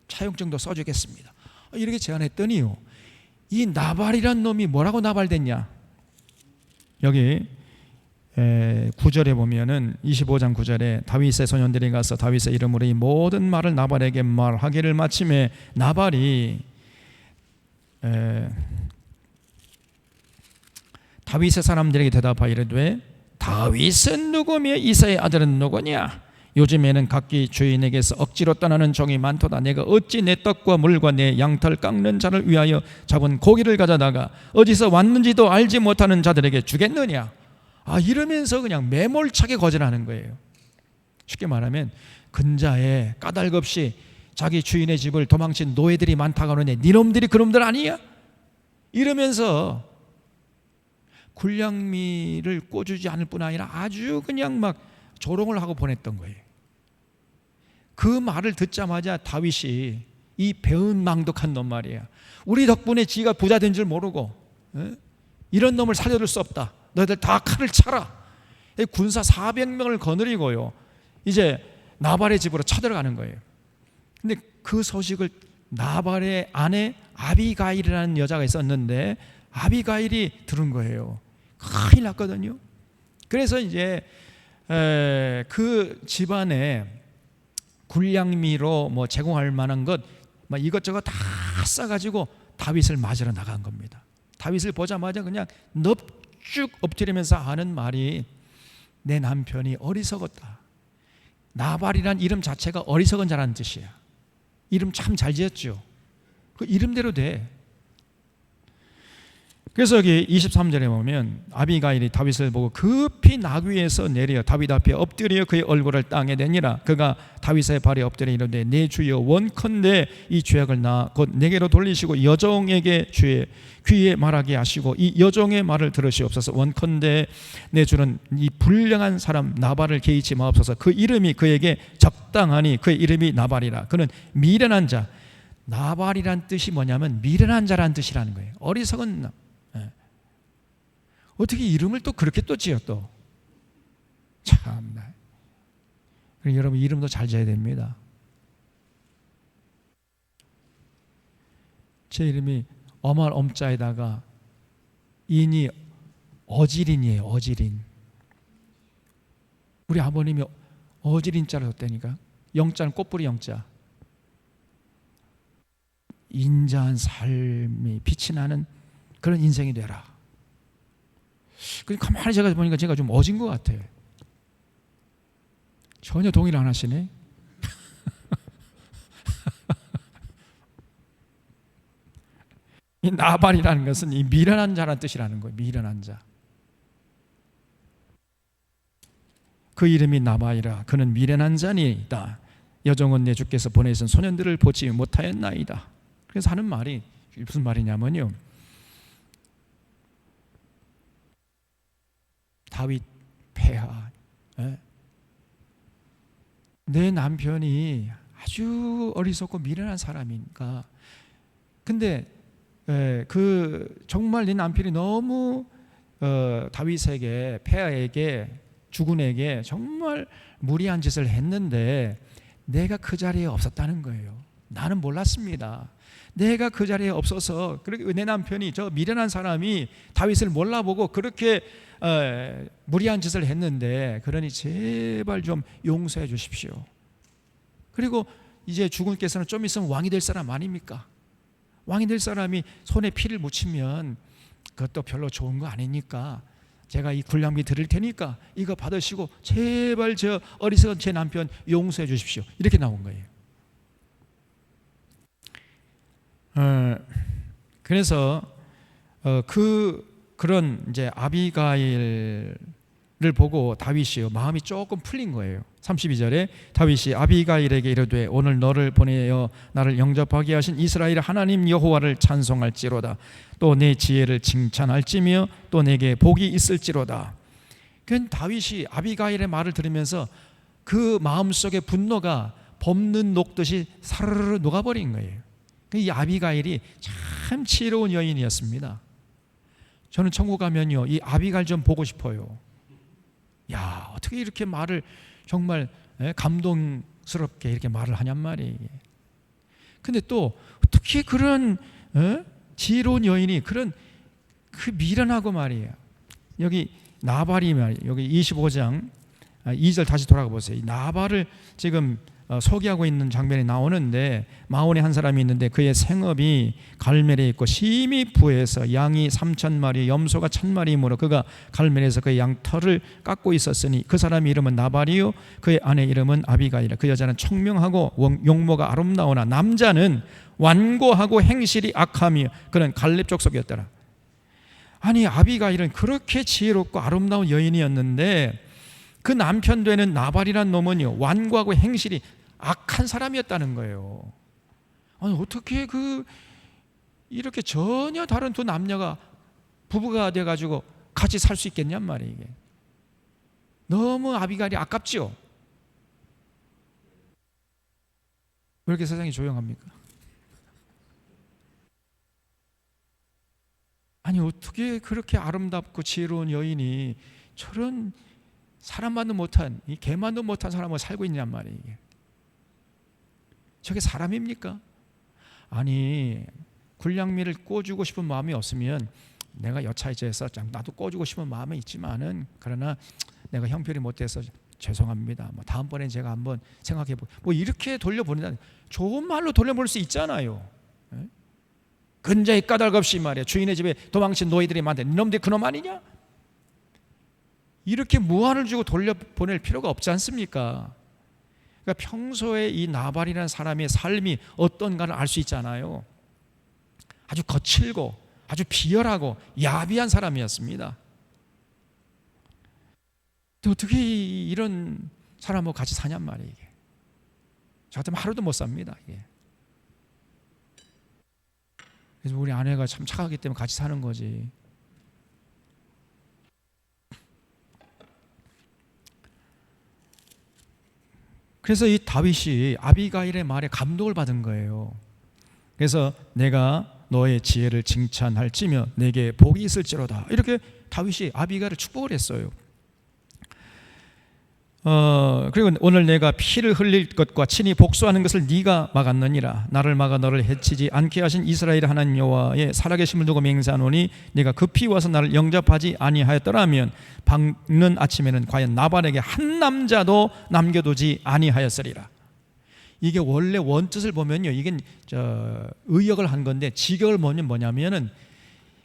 차용증도 써주겠습니다. 이렇게 제안했더니요, 이 나발이란 놈이 뭐라고 나발됐냐? 여기 9절에 보면은 25장 9절에 다윗의 소년들이 가서 다윗의 이름으로 이 모든 말을 나발에게 말하기를 마침에 나발이 다윗의 사람들에게 대답하여 이르되 다윗은 누구며 이사의 아들은 누구냐? 요즘에는 각기 주인에게서 억지로 떠나는 종이 많도다. 내가 어찌 내 떡과 물과 내 양털 깎는 자를 위하여 잡은 고기를 가져다가 어디서 왔는지도 알지 못하는 자들에게 주겠느냐? 이러면서 그냥 매몰차게 거절하는 거예요. 쉽게 말하면 근자에 까닭 없이 자기 주인의 집을 도망친 노예들이 많다고 하는데 니놈들이 그놈들 아니야? 이러면서 군량미를 꿔주지 않을 뿐 아니라 아주 그냥 막 조롱을 하고 보냈던 거예요. 그 말을 듣자마자 다윗이 이 배은망덕한 놈 말이야, 우리 덕분에 지가 부자 된 줄 모르고 이런 놈을 살려둘 수 없다. 너희들 다 칼을 차라. 군사 400명을 거느리고요, 이제 나발의 집으로 쳐들어가는 거예요. 근데 그 소식을 나발의 아내 아비가일이라는 여자가 있었는데, 아비가일이 들은 거예요. 큰일 났거든요. 그래서 이제 그 집안에 군량미로 뭐 제공할 만한 것 이것저것 다 싸가지고 다윗을 맞으러 나간 겁니다. 다윗을 보자마자 그냥 넙죽 엎드리면서 하는 말이, 내 남편이 어리석었다. 나발이란 이름 자체가 어리석은 자라는 뜻이야. 이름 참 잘 지었죠. 그 이름대로 돼. 그래서 여기 23절에 보면 아비가일이 다윗을 보고 급히 나귀에서 내려 다윗 앞에 엎드려 그의 얼굴을 땅에 내니라. 그가 다윗의 발에 엎드려 이르되, 내 주여, 원컨대 이 죄악을 곧 내게로 돌리시고 여종에게 주의 귀에 말하게 하시고 이 여종의 말을 들으시옵소서. 원컨대 내 주는 이 불량한 사람 나발을 개의치 마옵소서. 그 이름이 그에게 적당하니 그의 이름이 나발이라. 그는 미련한 자. 나발이란 뜻이 뭐냐면 미련한 자라는 뜻이라는 거예요. 어리석은 남. 어떻게 이름을 또 그렇게 또 지어 또. 참나. 그리고 여러분, 이름도 잘 지어야 됩니다. 제 이름이 엄할 엄자에다가 인이 어지린이에요. 어지린. 우리 아버님이 어지린자를 뒀다니까. 영자는 꽃뿌리 영자. 인자한 삶이 빛이 나는 그런 인생이 되라. 가만히 제가 보니까 제가 좀 어진 것 같아요. 전혀 동의를 안 하시네. 이 나발이라는 것은 이 미련한 자라는 뜻이라는 거예요. 미련한 자. 그 이름이 나발이라. 그는 미련한 자니이다. 여종은 내 주께서 보내신 소년들을 보지 못하였나이다. 그래서 하는 말이 무슨 말이냐면요, 다윗 폐하, 내 남편이 아주 어리석고 미련한 사람이니까. 근데 그 정말 네 남편이 너무 다윗에게, 폐하에게, 주군에게 정말 무리한 짓을 했는데 내가 그 자리에 없었다는 거예요. 나는 몰랐습니다. 내가 그 자리에 없어서, 그렇게 내 남편이, 저 미련한 사람이 다윗을 몰라보고 그렇게 무리한 짓을 했는데, 그러니 제발 좀 용서해 주십시오. 그리고 이제 주군께서는 좀 있으면 왕이 될 사람 아닙니까? 왕이 될 사람이 손에 피를 묻히면 그것도 별로 좋은 거 아니니까 제가 이 군량미 드릴 테니까 이거 받으시고 제발 저 어리석은 제 남편 용서해 주십시오. 이렇게 나온 거예요. 그래서 그런 이제 아비가일을 보고 다윗이요, 마음이 조금 풀린 거예요. 32절에 다윗이 아비가일에게 이르되, 오늘 너를 보내어 나를 영접하게 하신 이스라엘 하나님 여호와를 찬송할지로다. 또 내 지혜를 칭찬할지며 또 내게 복이 있을지로다. 그 다윗이 아비가일의 말을 들으면서 그 마음속의 분노가 볶는 녹듯이 사르르 녹아버린 거예요. 이 아비가일이 참 지혜로운 여인이었습니다. 저는 천국 가면요, 이 아비가일 좀 보고 싶어요. 야, 어떻게 이렇게 말을 정말 감동스럽게 이렇게 말을 하냔 말이에요. 근데 또 어떻게 그런 지혜로운 여인이 그런 그 미련하고 말이에요. 여기 나발이 말이에요. 여기 25장 2절 다시 돌아가 보세요. 나발을 지금 소개하고 있는 장면이 나오는데, 마온에 한 사람이 있는데 그의 생업이 갈멜에 있고 심히 부해서 양이 3,000마리, 염소가 1,000마리이므로 그가 갈멜에서 그의 양 털을 깎고 있었으니 그 사람의 이름은 나발이요 그의 아내 이름은 아비가일이라. 그 여자는 총명하고 용모가 아름다우나 남자는 완고하고 행실이 악하며 그는 갈렙 족속이었더라. 아니, 아비가일은 그렇게 지혜롭고 아름다운 여인이었는데 그 남편 되는 나발이란 놈은요, 완고하고 행실이 악한 사람이었다는 거예요. 아니, 어떻게 이렇게 전혀 다른 두 남녀가 부부가 돼가지고 같이 살 수 있겠냔 말이에요. 이게 너무 아비가일이 아깝지요. 왜 이렇게 세상이 조용합니까? 아니, 아니 어떻게 그렇게 아름답고 지혜로운 여인이 저런 사람만도 못한, 이 개만도 못한 사람을 살고 있냔 말이에요. 저게 사람입니까? 아니 굴량미를 꿔주고 싶은 마음이 없으면 내가 여차이제해서 나도 꿔주고 싶은 마음이 있지만은, 그러나 내가 형편이 못돼서 죄송합니다. 뭐 다음번에 제가 한번 생각해보. 뭐 이렇게 돌려보낸다. 좋은 말로 돌려볼 수 있잖아요. 근자의 까닭 없이 말이야 주인의 집에 도망친 노예들이 많대. 너놈들이 그놈 아니냐? 이렇게 무한을 주고 돌려보낼 필요가 없지 않습니까? 그러니까 평소에 이 나발이라는 사람의 삶이 어떤가를 알 수 있잖아요. 아주 거칠고 아주 비열하고 야비한 사람이었습니다. 어떻게 이런 사람하고 같이 사냔 말이에요. 이게. 저 같으면 하루도 못 삽니다. 이게. 그래서 우리 아내가 참 착하기 때문에 같이 사는 거지. 그래서 이 다윗이 아비가일의 말에 감동을 받은 거예요. 그래서 내가 너의 지혜를 칭찬할지며 내게 복이 있을지로다. 이렇게 다윗이 아비가일을 축복을 했어요. 그리고 오늘 내가 피를 흘릴 것과 친히 복수하는 것을 네가 막았느니라. 나를 막아 너를 해치지 않게 하신 이스라엘 하나님 여호와의 살아계심을 두고 맹세하노니 네가 급히 와서 나를 영접하지 아니하였더라면 밝는 아침에는 과연 나발에게 한 남자도 남겨두지 아니하였으리라. 이게 원래 원뜻을 보면요, 이게 의역을 한 건데 직역을 뭐냐면은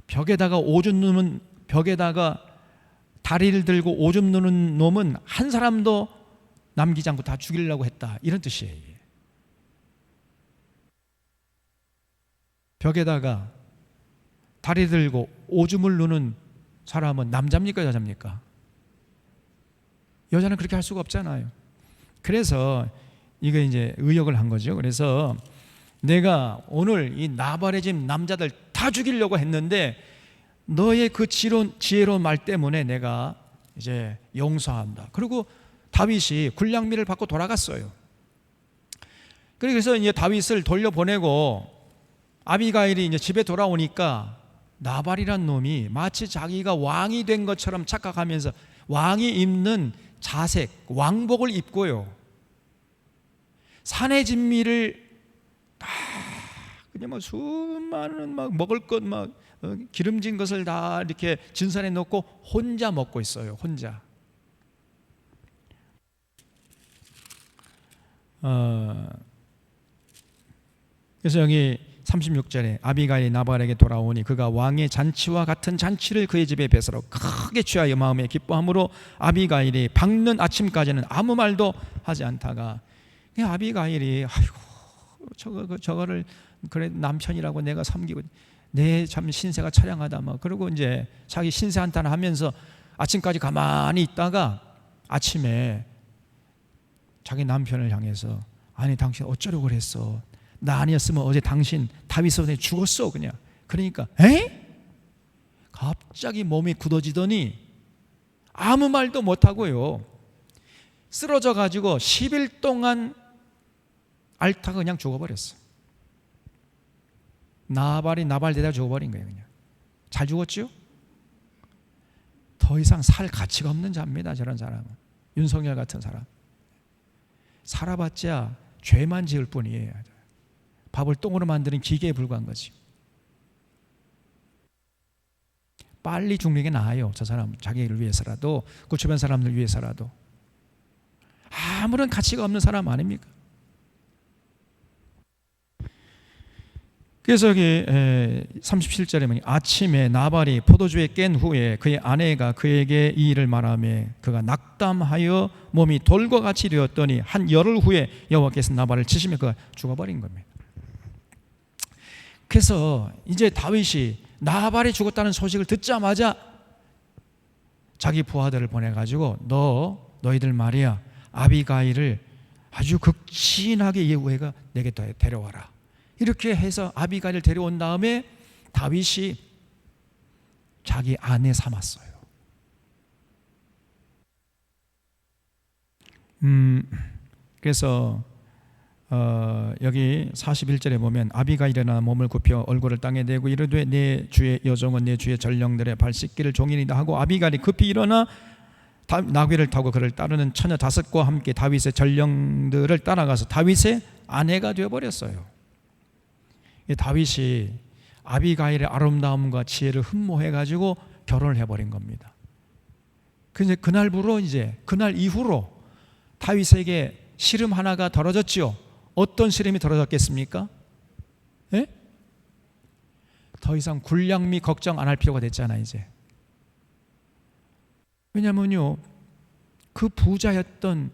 벽에다가 오줌 누는, 벽에다가 다리를 들고 오줌 누는 놈은 한 사람도 남기지 않고 다 죽이려고 했다, 이런 뜻이에요. 벽에다가 다리 들고 오줌을 누는 사람은 남자입니까 여자입니까? 여자는 그렇게 할 수가 없잖아요. 그래서 이게 이제 의역을 한 거죠. 그래서 내가 오늘 이 나발의 집 남자들 다 죽이려고 했는데 너의 그 지혜로운 말 때문에 내가 이제 용서한다. 그리고 다윗이 굴량미를 받고 돌아갔어요. 그래서 이제 다윗을 돌려보내고 아비가일이 이제 집에 돌아오니까 나발이란 놈이 마치 자기가 왕이 된 것처럼 착각하면서 왕이 입는 자색, 왕복을 입고요, 산의 진미를 다 그냥 막 수많은 막 먹을 것 막 기름진 것을 다 이렇게 진산에 넣고 혼자 먹고 있어요. 혼자. 그래서 여기 36절에 아비가일이 나발에게 돌아오니 그가 왕의 잔치와 같은 잔치를 그의 집에 베풀어 크게 취하여 마음에 기뻐함으로 아비가일이 밝는 아침까지는 아무 말도 하지 않다가, 아비가일이 아이고 저거를 그래 남편이라고 내가 섬기고 내 참 신세가 처량하다 막 그러고 이제 자기 신세 한탄을 하면서 아침까지 가만히 있다가 아침에 자기 남편을 향해서 아니 당신 어쩌려고 그랬어? 나 아니었으면 어제 당신 다윗에 죽었어 그냥. 그러니까 갑자기 몸이 굳어지더니 아무 말도 못하고요, 쓰러져 가지고 10일 동안 앓다가 그냥 죽어버렸어. 나발이 나발되다 죽어버린 거예요. 그냥 잘 죽었죠? 더 이상 살 가치가 없는 자입니다. 저런 사람은. 윤석열 같은 사람 살아봤자 죄만 지을 뿐이에요. 밥을 똥으로 만드는 기계에 불과한 거지. 빨리 죽는 게 나아요. 저 사람 자기를 위해서라도, 그 주변 사람들 위해서라도. 아무런 가치가 없는 사람 아닙니까? 그래서 여기 37절에 보니 아침에 나발이 포도주에 깬 후에 그의 아내가 그에게 이 일을 말하며 그가 낙담하여 몸이 돌과 같이 되었더니 한 열흘 후에 여호와께서 나발을 치시며 그가 죽어버린 겁니다. 그래서 이제 다윗이 나발이 죽었다는 소식을 듣자마자 자기 부하들을 보내가지고 너희들 말이야 아비가일을 아주 극진하게 예우해가 내게 데려와라. 이렇게 해서 아비가일을 데려온 다음에 다윗이 자기 아내 삼았어요. 그래서 여기 41절에 보면 아비가 일어나 몸을 굽혀 얼굴을 땅에 대고 이르되 내 주의 여종은 내 주의 전령들의 발 씻기를 종이니이다 하고 아비갈이 급히 일어나 나귀를 타고 그를 따르는 처녀 다섯과 함께 다윗의 전령들을 따라가서 다윗의 아내가 되어버렸어요. 다윗이 아비가일의 아름다움과 지혜를 흠모해가지고 결혼을 해버린 겁니다. 그래서 그날 이후로 다윗에게 시름 하나가 덜어졌죠. 어떤 시름이 덜어졌겠습니까? 예? 더 이상 군량미 걱정 안 할 필요가 됐잖아요, 이제. 왜냐면요, 그 부자였던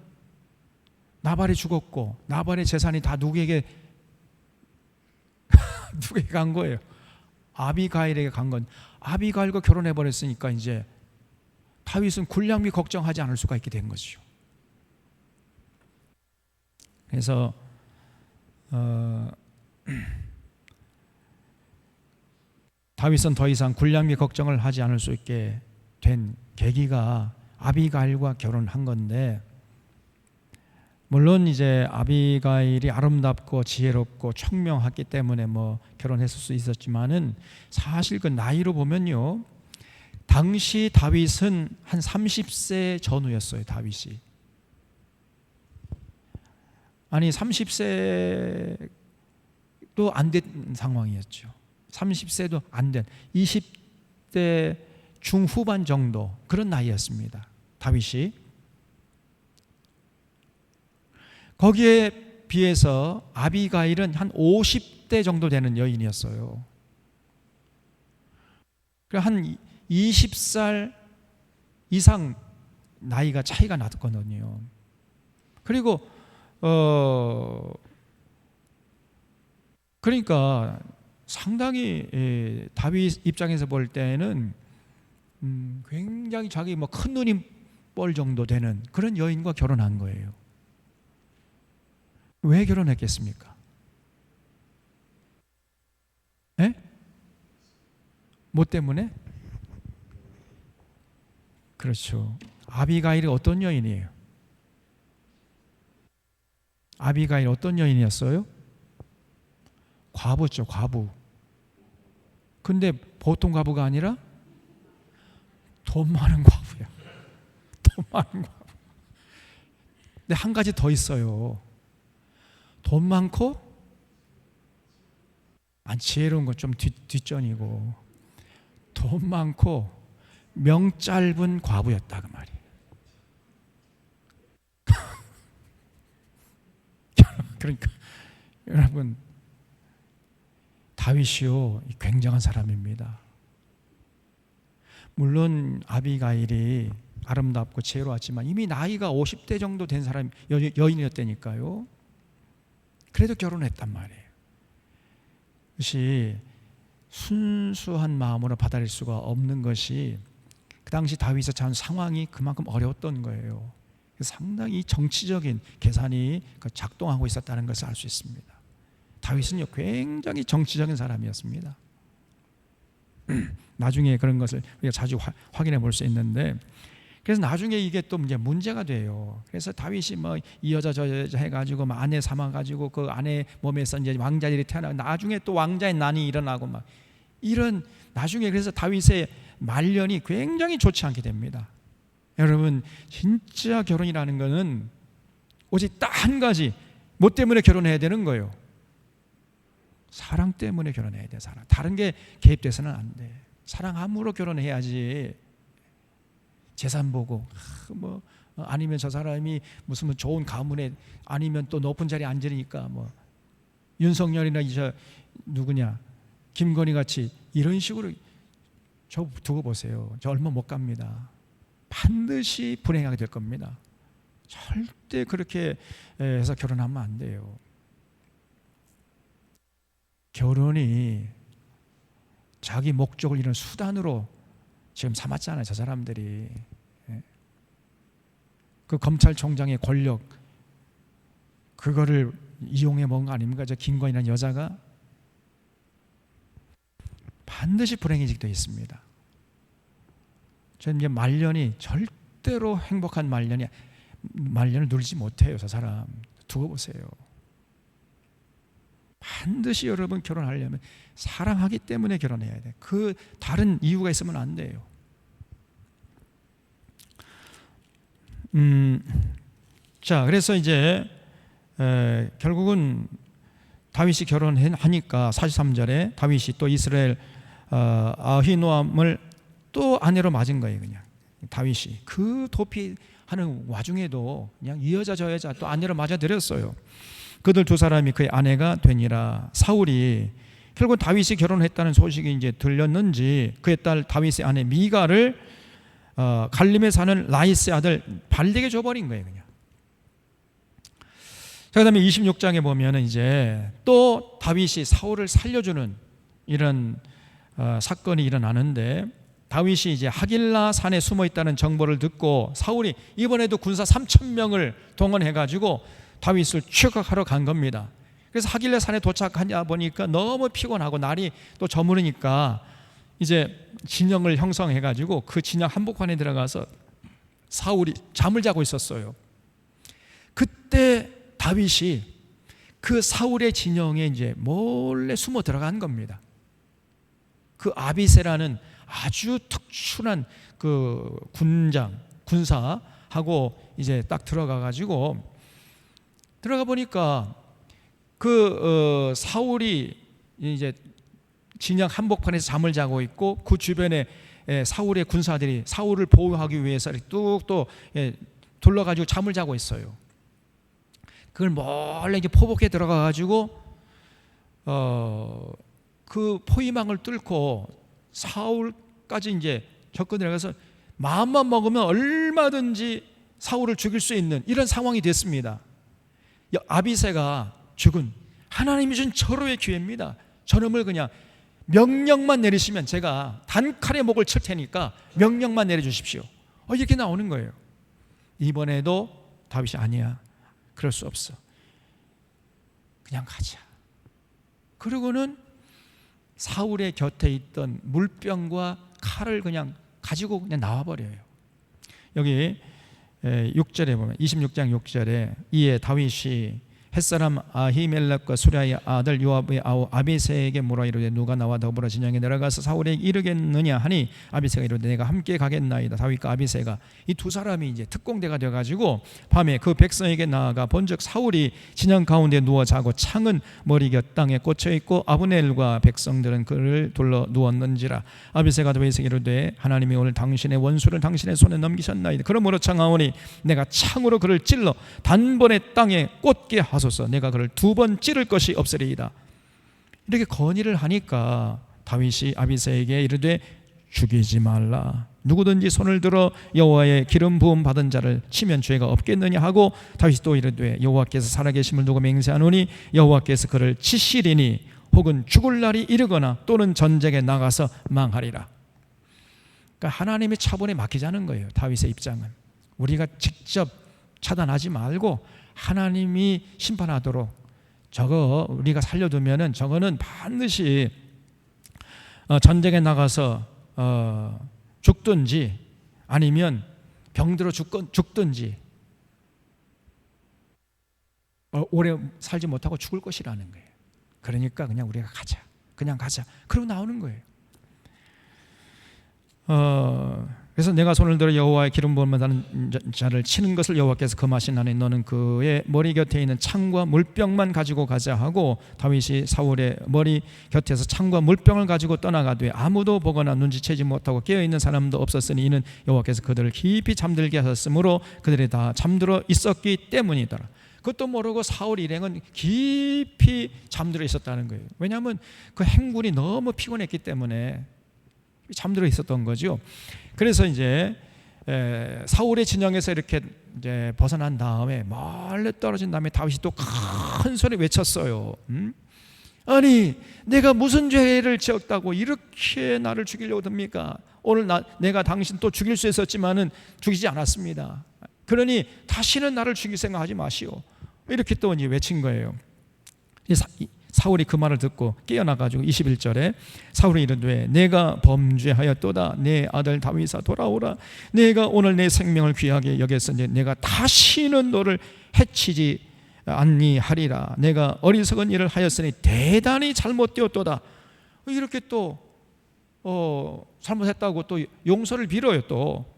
나발이 죽었고 나발의 재산이 다 누구에게 간 거예요? 아비가일에게 간 건. 아비가일과 결혼해 버렸으니까 이제 다윗은 군량미 걱정하지 않을 수가 있게 된 거죠. 그래서 다윗은 더 이상 군량미 걱정을 하지 않을 수 있게 된 계기가 아비가일과 결혼한 건데, 물론 이제 아비가일이 아름답고 지혜롭고 총명했기 때문에 뭐 결혼했을 수 있었지만은 사실 그 나이로 보면요, 당시 다윗은 한 30세 전후였어요. 다윗이 아니 30세도 안 된 상황이었죠. 30세도 안 된 20대 중후반 정도 그런 나이였습니다. 다윗이. 거기에 비해서 아비가일은 한 50대 정도 되는 여인이었어요. 한 20살 이상 나이가 차이가 났거든요. 그리고 그러니까 상당히 다윗 입장에서 볼 때는 굉장히 자기 뭐 큰 눈이 뻘 정도 되는 그런 여인과 결혼한 거예요. 왜 결혼했겠습니까? 예? 뭐 때문에? 그렇죠. 아비가일이 어떤 여인이에요? 아비가일 어떤 여인이었어요? 과부죠, 과부. 근데 보통 과부가 아니라 돈 많은 과부야. 돈 많은 과부. 근데 한 가지 더 있어요. 돈 많고 안 지혜로운 건 좀 뒷전이고 돈 많고 명 짧은 과부였다 그 말이에요. 그러니까 여러분, 다윗이요 굉장한 사람입니다. 물론 아비가일이 아름답고 지혜로웠지만 이미 나이가 50대 정도 된 사람 여인이었다니까요. 그래도 결혼했단 말이에요. 그것이 순수한 마음으로 받아들일 수가 없는 것이 그 당시 다윗의 처한 상황이 그만큼 어려웠던 거예요. 상당히 정치적인 계산이 작동하고 있었다는 것을 알 수 있습니다. 다윗은요 굉장히 정치적인 사람이었습니다. 나중에 그런 것을 우리가 자주 확인해 볼 수 있는데, 그래서 나중에 이게 또 이제 문제가 돼요. 그래서 다윗이 뭐 이 여자 저 여자 해가지고 막 아내 삼아가지고 그 아내 몸에서 이제 왕자들이 태어나고 나중에 또 왕자의 난이 일어나고 막 이런, 나중에 그래서 다윗의 말년이 굉장히 좋지 않게 됩니다. 여러분, 진짜 결혼이라는 것은 오직 딱 한 가지, 뭐 때문에 결혼해야 되는 거예요? 사랑 때문에 결혼해야 돼. 사랑. 다른 게 개입돼서는 안 돼. 사랑함으로 결혼해야지. 재산 보고 뭐 아니면 저 사람이 무슨 좋은 가문에 아니면 또 높은 자리에 앉으니까 뭐 윤석열이나 저 누구냐 김건희 같이 이런 식으로 저 두고 보세요. 저 얼마 못 갑니다. 반드시 불행하게 될 겁니다. 절대 그렇게 해서 결혼하면 안 돼요. 결혼이 자기 목적을 이루는 수단으로 지금 삼았잖아요, 저 사람들이. 그 검찰총장의 권력 그거를 이용해 먹은 거 아닙니까? 저 김건희라는 여자가 반드시 불행해지게 되어 있습니다. 저는 이제 말년이 절대로 행복한 말년을 누리지 못해요. 저 사람 두고 보세요. 반드시 여러분 결혼하려면 사랑하기 때문에 결혼해야 돼. 그 다른 이유가 있으면 안 돼요. 자, 그래서 이제 결국은 다윗이 결혼하니까 43절에 다윗이 또 이스라엘 아히노암을 또 아내로 맞은 거예요. 그냥 다윗이 그 도피하는 와중에도 그냥 이 여자 저 여자 또 아내로 맞아들였어요. 그들 두 사람이 그의 아내가 되니라. 사울이 결국 다윗이 결혼했다는 소식이 이제 들렸는지 그의 딸 다윗의 아내 미가를 갈림에 사는 라이스의 아들 발덱에 줘버린 거예요. 그냥. 자, 그다음에 26장에 보면은 이제 또 다윗이 사울을 살려주는 이런 사건이 일어나는데, 다윗이 이제 하길라 산에 숨어 있다는 정보를 듣고 사울이 이번에도 군사 3,000명을 동원해 가지고 다윗을 추격하러 간 겁니다. 그래서 하길라 산에 도착하냐 보니까 너무 피곤하고 날이 또 저무르니까 이제 진영을 형성해 가지고 그 진영 한복판에 들어가서 사울이 잠을 자고 있었어요. 그때 다윗이 그 사울의 진영에 이제 몰래 숨어 들어간 겁니다. 그 아비새라는 아주 특출한 그 군사하고 이제 딱 들어가 보니까 그 사울이 이제 진영 한복판에서 잠을 자고 있고 그 주변에 사울의 군사들이 사울을 보호하기 위해서 뚝 둘러가지고 잠을 자고 있어요. 그걸 몰래 이제 포복해 들어가가지고 그 포위망을 뚫고 사울까지 이제 접근 들어가서 마음만 먹으면 얼마든지 사울을 죽일 수 있는 이런 상황이 됐습니다. 아비새가 죽은 하나님이 준 절호의 기회입니다. 저놈을 그냥 명령만 내리시면 제가 단칼에 목을 칠 테니까 명령만 내려주십시오. 이렇게 나오는 거예요. 이번에도 다윗이 아니야, 그럴 수 없어, 그냥 가자. 그러고는 사울의 곁에 있던 물병과 칼을 그냥 가지고 그냥 나와버려요. 여기 6절에 보면 26장 6절에 이에 다윗이 햇사람 아히멜렉과 수랴의 아들 요압의 아우 아비새에게 물어 이르되 누가 나와 더불어 진영에 내려가서 사울에게 이르겠느냐 하니 아비새가 이르되 내가 함께 가겠나이다. 다윗과 아비새가 이 두 사람이 이제 특공대가 되어가지고 밤에 그 백성에게 나아가 본즉 사울이 진영 가운데 누워 자고 창은 머리 곁 땅에 꽂혀 있고 아브넬과 백성들은 그를 둘러 누웠는지라. 아비새가 다윗에게 이르되 하나님이 오늘 당신의 원수를 당신의 손에 넘기셨나이다. 그러므로 청하오니 내가 창으로 그를 찔러 단번에 땅에 꽂게 하소서. 내가 그를 2번 찌를 것이 없으리이다. 이렇게 건의를 하니까 다윗이 아비새에게 이르되 죽이지 말라. 누구든지 손을 들어 여호와의 기름 부음 받은 자를 치면 죄가 없겠느냐 하고 다윗이 또 이르되 여호와께서 살아계심을 두고 맹세하노니 여호와께서 그를 치시리니 혹은 죽을 날이 이르거나 또는 전쟁에 나가서 망하리라. 그러니까 하나님의 차분에 맡기자는 거예요. 다윗의 입장은 우리가 직접 차단하지 말고 하나님이 심판하도록 저거 우리가 살려두면은 저거는 반드시 전쟁에 나가서 죽든지 아니면 병들어 죽든지 오래 살지 못하고 죽을 것이라는 거예요. 그러니까 그냥 우리가 가자, 그냥 가자. 그러고 나오는 거예요. 그래서 내가 손을 들어 여호와의 기름 부음을 받은 자를 치는 것을 여호와께서 금하시나니 너는 그의 머리 곁에 있는 창과 물병만 가지고 가자 하고 다윗이 사울의 머리 곁에서 창과 물병을 가지고 떠나가되 아무도 보거나 눈치채지 못하고 깨어있는 사람도 없었으니 이는 여호와께서 그들을 깊이 잠들게 하셨으므로 그들이 다 잠들어 있었기 때문이더라. 그것도 모르고 사울 일행은 깊이 잠들어 있었다는 거예요. 왜냐하면 그 행군이 너무 피곤했기 때문에 잠들어 있었던 거죠. 그래서 이제 사울의 진영에서 이렇게 이제 벗어난 다음에 멀리 떨어진 다음에 다윗이 또 큰 소리 외쳤어요. 아니 내가 무슨 죄를 지었다고 이렇게 나를 죽이려고 듭니까? 오늘 내가 당신 또 죽일 수 있었지만은 죽이지 않았습니다. 그러니 다시는 나를 죽일 생각하지 마시오. 이렇게 또 이제 외친 거예요. 사울이 그 말을 듣고 깨어나가지고 21절에 사울이 이르되 내가 범죄하였도다. 내 아들 다윗아 돌아오라. 내가 오늘 내 생명을 귀하게 여겼으니 내가 다시는 너를 해치지 안니하리라. 내가 어리석은 일을 하였으니 대단히 잘못되었도다. 이렇게 또 잘못했다고 또 용서를 빌어요. 또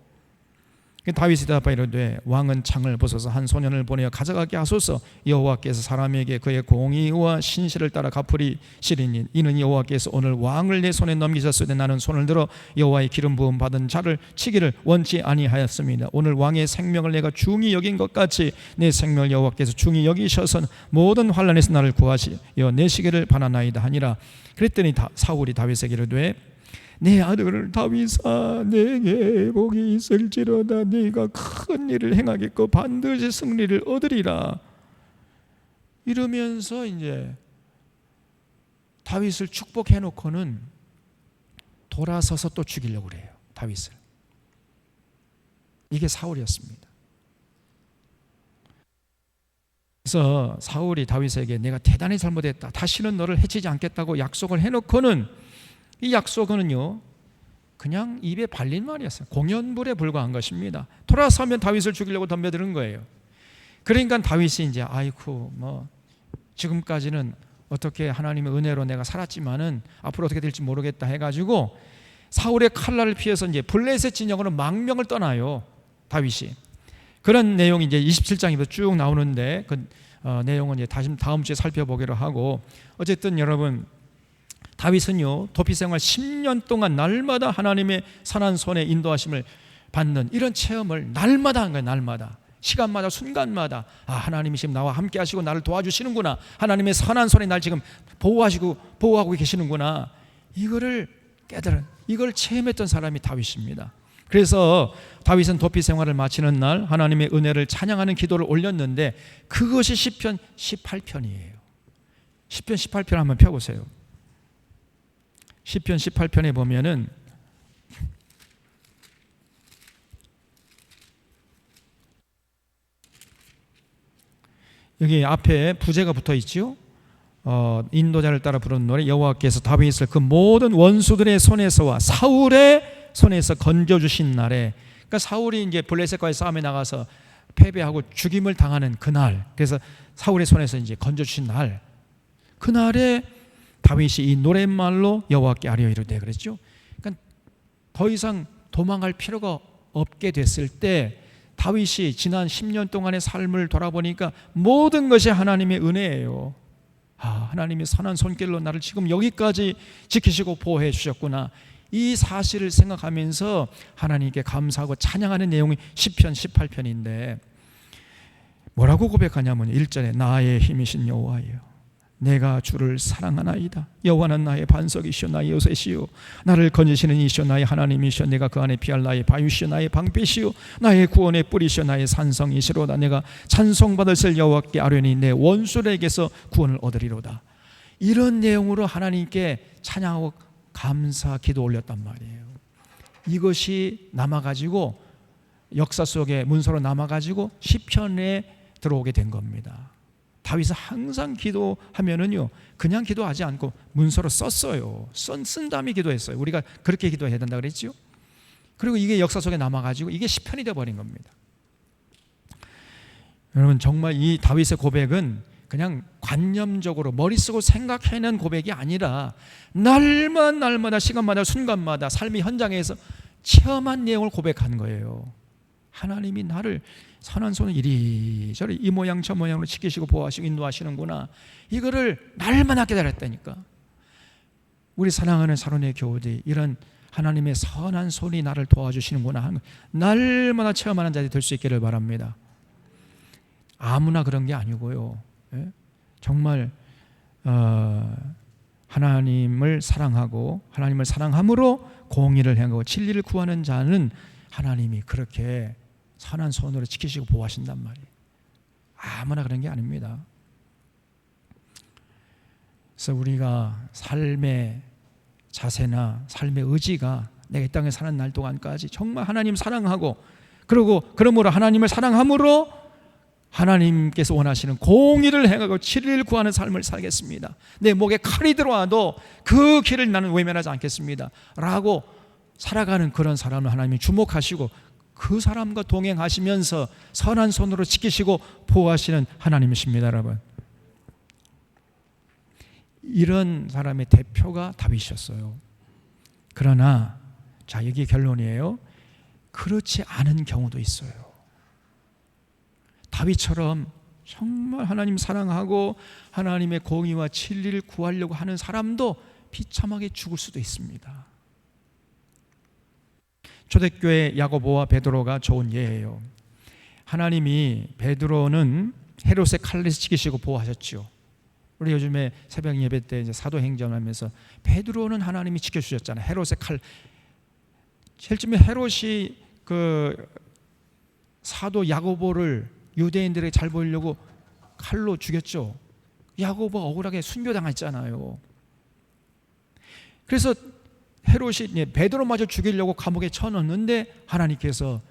다윗이 대답하여 이르되 왕은 창을 벗어서 한 소년을 보내어 가져가게 하소서. 여호와께서 사람에게 그의 공의와 신실을 따라 갚으리시리니 이는 여호와께서 오늘 왕을 내 손에 넘기셨으되 나는 손을 들어 여호와의 기름 부음 받은 자를 치기를 원치 아니하였습니다. 오늘 왕의 생명을 내가 중히 여긴 것 같이 내 생명을 여호와께서 중히 여기셔서 모든 환난에서 나를 구하시어 내시기를 바라나이다 하니라. 그랬더니 사울이 다윗에게 이르되 내 아들 다윗아, 내게 복이 있을지로다. 네가 큰 일을 행하겠고 반드시 승리를 얻으리라. 이러면서 이제 다윗을 축복해 놓고는 돌아서서 또 죽이려고 그래요. 다윗을. 이게 사울이었습니다. 그래서 사울이 다윗에게 내가 대단히 잘못했다, 다시는 너를 해치지 않겠다고 약속을 해놓고는 이 약속은요 그냥 입에 발린 말이었어요. 공연불에 불과한 것입니다. 돌아서면 다윗을 죽이려고 덤벼드는 거예요. 그러니까 다윗이 이제 아이쿠 지금까지는 어떻게 하나님의 은혜로 내가 살았지만은 앞으로 어떻게 될지 모르겠다 해가지고 사울의 칼날을 피해서 이제 블레셋 진영으로 망명을 떠나요. 다윗이. 그런 내용이 이제 27장에서 쭉 나오는데 그 내용은 이제 다음 주에 살펴보기로 하고, 어쨌든 여러분 다윗은요 도피 생활 10년 동안 날마다 하나님의 선한 손에 인도하심을 받는 이런 체험을 날마다 한 거예요. 날마다, 시간마다, 순간마다 하나님이 지금 나와 함께 하시고 나를 도와주시는구나, 하나님의 선한 손에 날 지금 보호하고 계시는구나, 이거를 깨달은, 이걸 체험했던 사람이 다윗입니다. 그래서 다윗은 도피 생활을 마치는 날 하나님의 은혜를 찬양하는 기도를 올렸는데 그것이 시편 18편이에요. 시편 18편 한번 펴보세요. 시편 18편에 보면은 여기 앞에 부제가 붙어 있죠. 인도자를 따라 부르는 노래. 여호와께서 다윗을 그 모든 원수들의 손에서와 사울의 손에서 건져주신 날에, 그러니까 사울이 이제 블레셋과의 싸움에 나가서 패배하고 죽임을 당하는 그날, 그래서 사울의 손에서 이제 건져주신 날, 그날에 다윗이 이 노랫말로 여호와께 아뢰어 이르되 그랬죠. 그러니까 더 이상 도망갈 필요가 없게 됐을 때 다윗이 지난 10년 동안의 삶을 돌아보니까 모든 것이 하나님의 은혜예요. 하나님이 선한 손길로 나를 지금 여기까지 지키시고 보호해 주셨구나, 이 사실을 생각하면서 하나님께 감사하고 찬양하는 내용이 시편 18편인데 뭐라고 고백하냐면 1절에 나의 힘이신 여호와여 내가 주를 사랑하나이다. 여호와는 나의 반석이시오 나의 요새시오 나를 건지시는 이시오 나의 하나님이시오 내가 그 안에 피할 나의 바위시오 나의 방패시오 나의 구원의 뿌리시오 나의 산성이시로다. 내가 찬송받으실 여호와께 아뢰니 내 원수들에게서 구원을 얻으리로다. 이런 내용으로 하나님께 찬양하고 감사 기도 올렸단 말이에요. 이것이 남아가지고 역사 속에 문서로 남아가지고 시편에 들어오게 된 겁니다. 다윗은 항상 기도하면은요 그냥 기도하지 않고 문서로 썼어요. 쓴 다음에 기도했어요. 우리가 그렇게 기도해야 된다 그랬죠. 그리고 이게 역사 속에 남아가지고 이게 시편이 되어버린 겁니다. 여러분 정말 이 다윗의 고백은 그냥 관념적으로 머릿속으로 생각해낸 고백이 아니라 날마다 시간마다 순간마다 삶의 현장에서 체험한 내용을 고백한 거예요. 하나님이 나를 선한 손을 이리저리 이 모양 저 모양으로 지키시고 보호하시고 인도하시는구나, 이거를 날마다 깨달았다니까. 우리 사랑하는 사론의 교우들이 이런 하나님의 선한 손이 나를 도와주시는구나 하는 날마다 체험하는 자들이 될 수 있기를 바랍니다. 아무나 그런 게 아니고요, 정말 하나님을 사랑하고 하나님을 사랑함으로 공의를 행하고 진리를 구하는 자는 하나님이 그렇게 선한 손으로 지키시고 보호하신단 말이에요. 아무나 그런 게 아닙니다. 그래서 우리가 삶의 자세나 삶의 의지가 내가 이 땅에 사는 날 동안까지 정말 하나님 사랑하고, 그리고 그러므로 하나님을 사랑함으로 하나님께서 원하시는 공의를 행하고 진리를 구하는 삶을 살겠습니다. 내 목에 칼이 들어와도 그 길을 나는 외면하지 않겠습니다 라고 살아가는 그런 사람을 하나님이 주목하시고 그 사람과 동행하시면서 선한 손으로 지키시고 보호하시는 하나님이십니다, 여러분. 이런 사람의 대표가 다윗이었어요. 그러나 자, 여기 결론이에요. 그렇지 않은 경우도 있어요. 다윗처럼 정말 하나님 사랑하고 하나님의 공의와 진리를 구하려고 하는 사람도 비참하게 죽을 수도 있습니다. 초대교회 야고보와 베드로가 좋은 예예요. 하나님이 베드로는 헤롯의 칼에서 지키시고 보호하셨죠. 우리 요즘에 새벽 예배 때 이제 사도행전하면서 베드로는 하나님이 지켜주셨잖아요. 헤롯의 칼. 제일 처음에 헤롯이 그 사도 야고보를 유대인들에게 잘 보이려고 칼로 죽였죠. 야고보가 억울하게 순교당했잖아요. 그래서 헤롯이 베드로마저 죽이려고 감옥에 쳐넣는데 하나님께서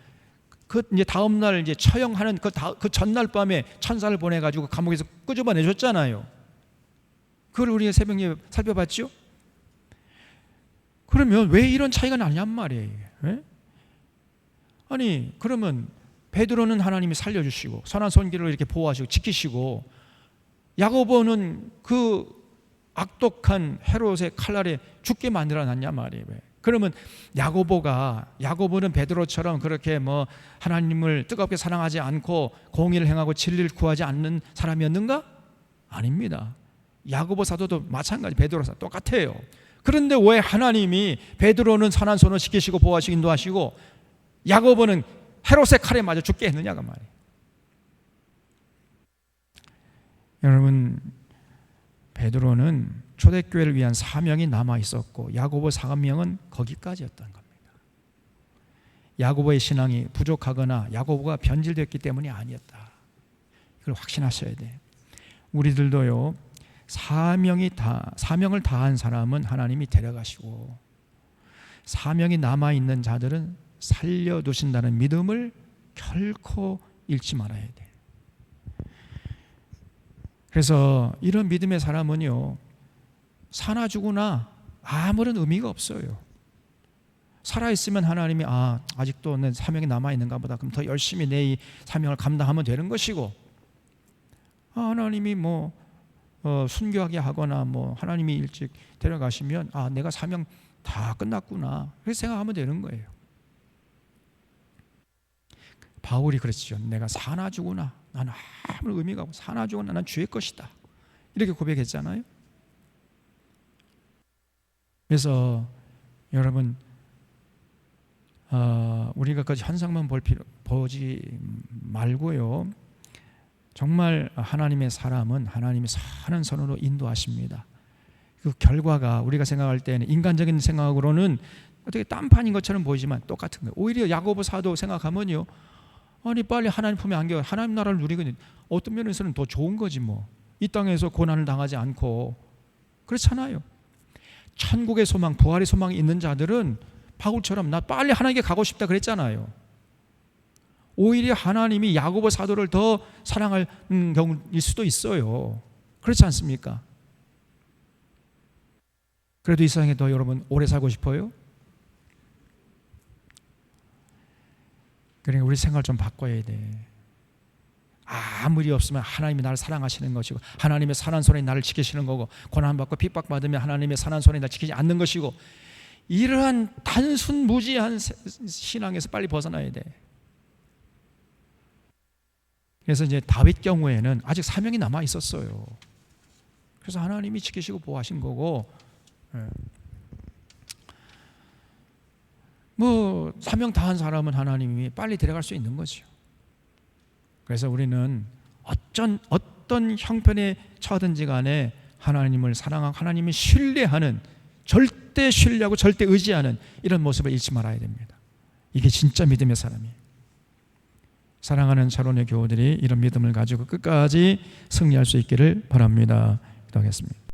그 이제 다음 날 이제 처형하는 그 전날 밤에 천사를 보내가지고 감옥에서 끄집어내줬잖아요. 그걸 우리가 새벽에 살펴봤죠. 그러면 왜 이런 차이가 나냔 말이에요. 네? 아니 그러면 베드로는 하나님이 살려주시고 선한 손길을 이렇게 보호하시고 지키시고, 야고보는 그 악독한 헤롯의 칼 아래 죽게 만들어놨냐 말이에요. 그러면 야고보는 베드로처럼 그렇게 뭐 하나님을 뜨겁게 사랑하지 않고 공의를 행하고 진리를 구하지 않는 사람이었는가? 아닙니다. 야고보 사도도 마찬가지, 베드로 사도 똑같아요. 그런데 왜 하나님이 베드로는 선한 손을 지키시고 보호하시고 인도하시고 야고보는 헤롯의 칼에 맞아 죽게 했느냐가 말이에요. 여러분, 베드로는 초대교회를 위한 사명이 남아 있었고 야고보 사명은 거기까지였던 겁니다. 야고보의 신앙이 부족하거나 야고보가 변질됐기 때문이 아니었다. 이걸 확신하셔야 돼. 우리들도요, 사명을 다한 사람은 하나님이 데려가시고 사명이 남아 있는 자들은 살려두신다는 믿음을 결코 잃지 말아야 돼. 그래서 이런 믿음의 사람은요, 사나 죽으나 아무런 의미가 없어요. 살아있으면 하나님이 아직도 내 사명이 남아있는가 보다, 그럼 더 열심히 내 이 사명을 감당하면 되는 것이고, 하나님이 순교하게 하거나 하나님이 일찍 데려가시면 내가 사명 다 끝났구나, 그렇게 생각하면 되는 거예요. 바울이 그랬죠. 내가 사나 죽으나 나는 아무 의미가 없고 사나 죽으나 난 주의 것이다, 이렇게 고백했잖아요. 그래서 여러분, 우리가 그 현상만 보지 말고요, 정말 하나님의 사람은 하나님이 선한 손으로 인도하십니다. 그 결과가 우리가 생각할 때는 인간적인 생각으로는 어떻게 딴판인 것처럼 보이지만 똑같은 거예요. 오히려 야고보 사도 생각하면요, 아니 빨리 하나님 품에 안겨 하나님 나라를 누리거든. 어떤 면에서는 더 좋은 거지 뭐. 이 땅에서 고난을 당하지 않고. 그렇잖아요. 천국의 소망, 부활의 소망이 있는 자들은 바울처럼 나 빨리 하나님께 가고 싶다 그랬잖아요. 오히려 하나님이 야고보 사도를 더 사랑할 경우일 수도 있어요. 그렇지 않습니까? 그래도 이 세상에 더 여러분 오래 살고 싶어요? 그러니까 우리 생각을 좀 바꿔야 돼. 아무 일이 없으면 하나님이 나를 사랑하시는 것이고 하나님의 선한 손에 나를 지키시는 거고, 고난받고 핍박받으면 하나님의 선한 손에 나를 지키지 않는 것이고, 이러한 단순 무지한 신앙에서 빨리 벗어나야 돼. 그래서 이제 다윗 경우에는 아직 사명이 남아 있었어요. 그래서 하나님이 지키시고 보호하신 거고, 사명 다한 사람은 하나님이 빨리 데려갈 수 있는 거죠. 그래서 우리는 어떤 형편에 처하든지 간에 하나님을 사랑하고 하나님을 신뢰하는, 절대 신뢰하고 절대 의지하는 이런 모습을 잃지 말아야 됩니다. 이게 진짜 믿음의 사람이에요. 사랑하는 차론의 교우들이 이런 믿음을 가지고 끝까지 승리할 수 있기를 바랍니다. 기도하겠습니다.